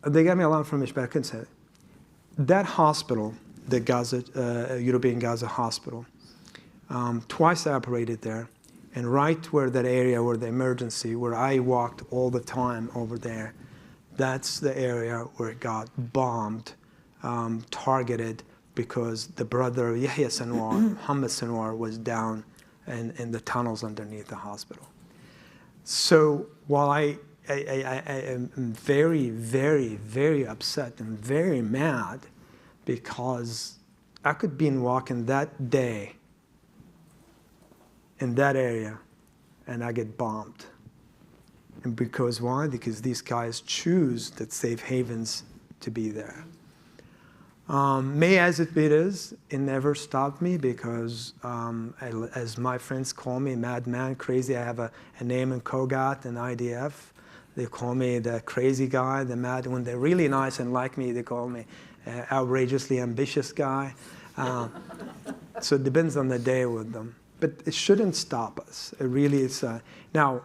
they gave me a lot of information, but I couldn't say it. That hospital, the Gaza, European Gaza hospital, twice I operated there, and right where that area where the emergency, where I walked all the time over there, that's the area where it got bombed, targeted, because the brother of Yahya Sinwar, Muhammad Sinwar, was down in the tunnels underneath the hospital. So while I am very, very, very upset and very mad because I could be walking that day in that area and I get bombed. And because why? Because these guys choose that safe havens to be there. May as it is, it never stopped me because, as my friends call me, madman, crazy. I have a name in Kogat and IDF. They call me the crazy guy, the mad. When they're really nice and like me, they call me outrageously ambitious guy. So it depends on the day with them. But it shouldn't stop us. It really is. Now,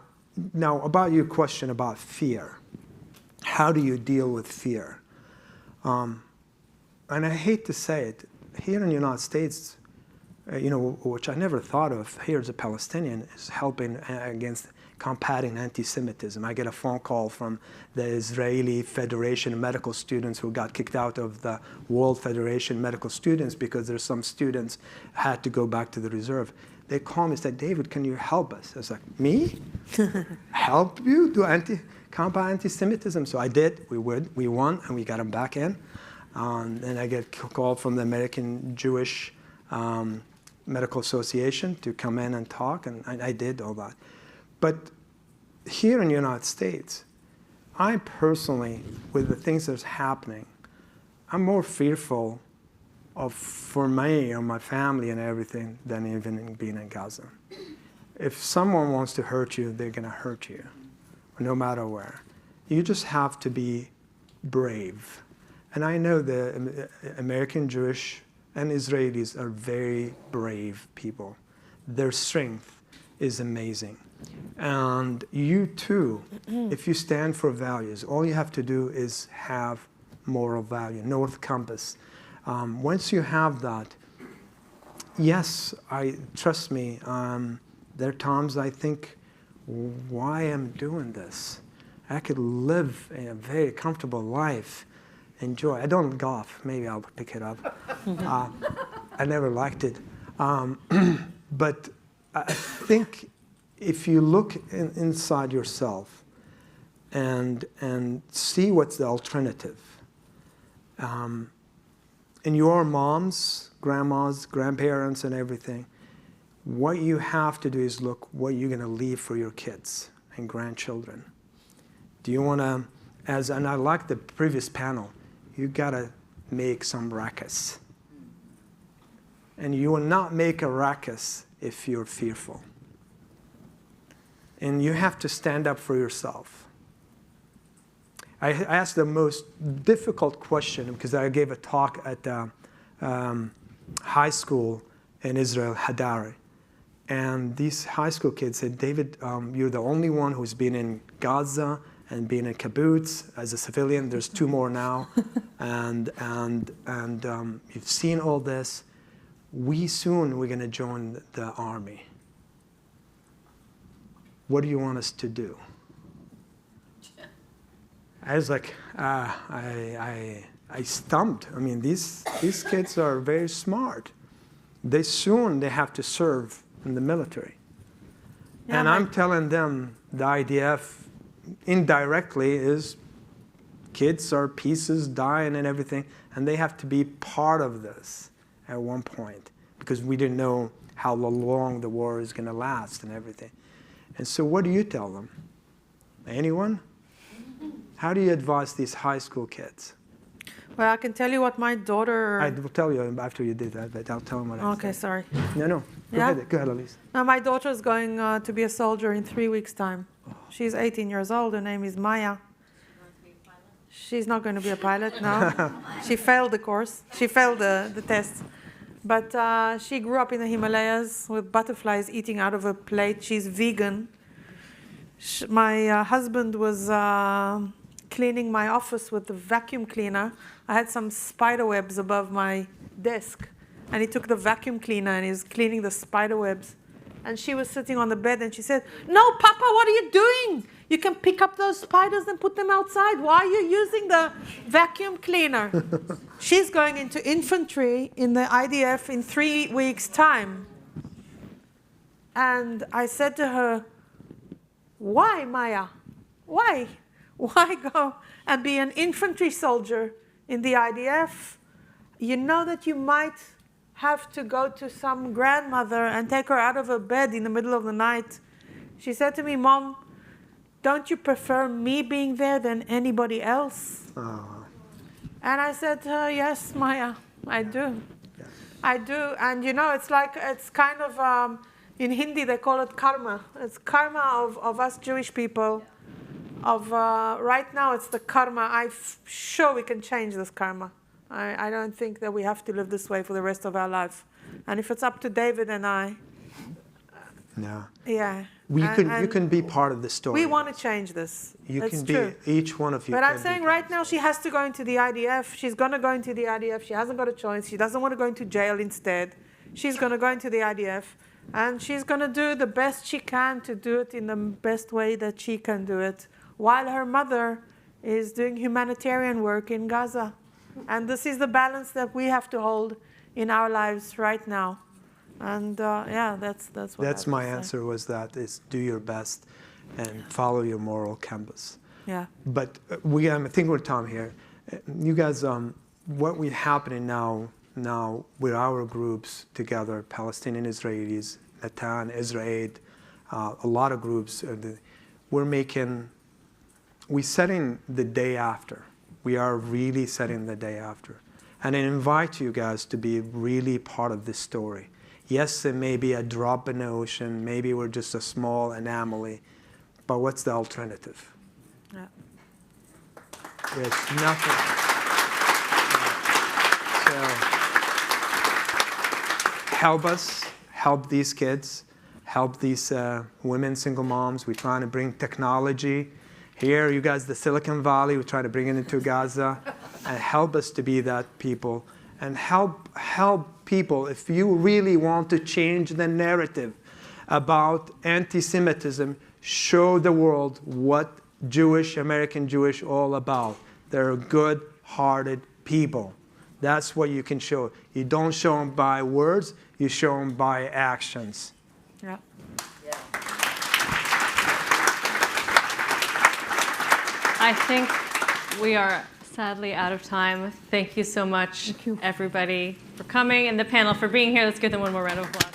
about your question about fear. How do you deal with fear? And I hate to say it, here in the United States, which I never thought of, here as a Palestinian, is helping against combating anti-Semitism. I get a phone call from the Israeli Federation of Medical Students who got kicked out of the World Federation of Medical Students because there's some students had to go back to the reserve. They call me and said, David, can you help us? I was like, me? Help you to combat anti-Semitism? So I did, we won, and we got them back in. And I get a call from the American Jewish Medical Association to come in and talk, and I did all that. But here in the United States, I personally, with the things that's happening, I'm more fearful for me or my family and everything than even being in Gaza. If someone wants to hurt you, they're going to hurt you, no matter where. You just have to be brave. And I know the American Jewish and Israelis are very brave people. Their strength is amazing. And you too, if you stand for values, all you have to do is have moral value, North Compass. Once you have that, yes, trust me, there are times I think, why am I doing this? I could live a very comfortable life, enjoy. I don't golf, maybe I'll pick it up. I never liked it. But I think if you look inside yourself and see what's the alternative, and your moms, grandmas, grandparents, and everything, what you have to do is look what you're going to leave for your kids and grandchildren. Do you want to, and I like the previous panel, you got to make some ruckus. And you will not make a ruckus if you're fearful. And you have to stand up for yourself. I asked the most difficult question because I gave a talk at high school in Israel, Hadari. And these high school kids said, David, you're the only one who's been in Gaza and been in kibbutz as a civilian. There's 2 more now. and you've seen all this. We're going to join the army. What do you want us to do? I was like, I stumped. I mean, these kids are very smart. They have to serve in the military. Yeah, and I'm telling them the IDF indirectly is kids are pieces dying and everything, and they have to be part of this at one point because we didn't know how long the war is going to last and everything. And so what do you tell them? Anyone? How do you advise these high school kids? Well, I can tell you what my daughter... I will tell you after you did that, but I'll tell them what I said. Okay, sorry. No. Go ahead, Elise. Now, my daughter is going to be a soldier in 3 weeks' time. She's 18 years old. Her name is Maya. She's not going to be a pilot, no. She failed the course. She failed the test. But she grew up in the Himalayas with butterflies eating out of a plate. She's vegan. My husband was cleaning my office with the vacuum cleaner. I had some spider webs above my desk. And he took the vacuum cleaner and he was cleaning the spider webs. And she was sitting on the bed and she said, "No, Papa, what are you doing? You can pick up those spiders and put them outside. Why are you using the vacuum cleaner?" She's going into infantry in the IDF in 3 weeks' time. And I said to her, "Why, Maya? Why? Why go and be an infantry soldier in the IDF? You know that you might have to go to some grandmother and take her out of her bed in the middle of the night." She said to me, "Mom, don't you prefer me being there than anybody else?" Oh. And I said to her, "Yes, Maya, I do. Yes. I do." And you know, it's kind of, in Hindi they call it karma. It's karma of us Jewish people. Right now it's the karma. I'm sure we can change this karma. I don't think that we have to live this way for the rest of our life. And if it's up to David and I... No. Yeah. You can be part of the story. We want to change this. It's true. Each one of you. But I'm saying right now she has to go into the IDF. She's going to go into the IDF. She hasn't got a choice. She doesn't want to go into jail instead. She's going to go into the IDF. And she's going to do the best she can to do it in the best way that she can do it, while her mother is doing humanitarian work in Gaza. And this is the balance that we have to hold in our lives right now. And that's what that's my answer was that is do your best and follow your moral compass. Yeah. But I'm thinking with Tom here. You guys, what we're happening now with our groups together, Palestinian Israelis, Natan, Israel, a lot of groups, we're setting the day after. We are really setting the day after. And I invite you guys to be really part of this story. Yes, it may be a drop in the ocean. Maybe we're just a small anomaly. But what's the alternative? Yeah. There's nothing. So help us, help these kids, help these women, single moms. We're trying to bring technology. Here, you guys, the Silicon Valley, we're trying to bring it into Gaza and help us to be that people and help people. If you really want to change the narrative about anti-Semitism, show the world what American Jewish all about. They're good-hearted people. That's what you can show. You don't show them by words, you show them by actions. Yeah. I think we are sadly out of time. Thank you so much, everybody, for coming, and the panel for being here. Let's give them one more round of applause.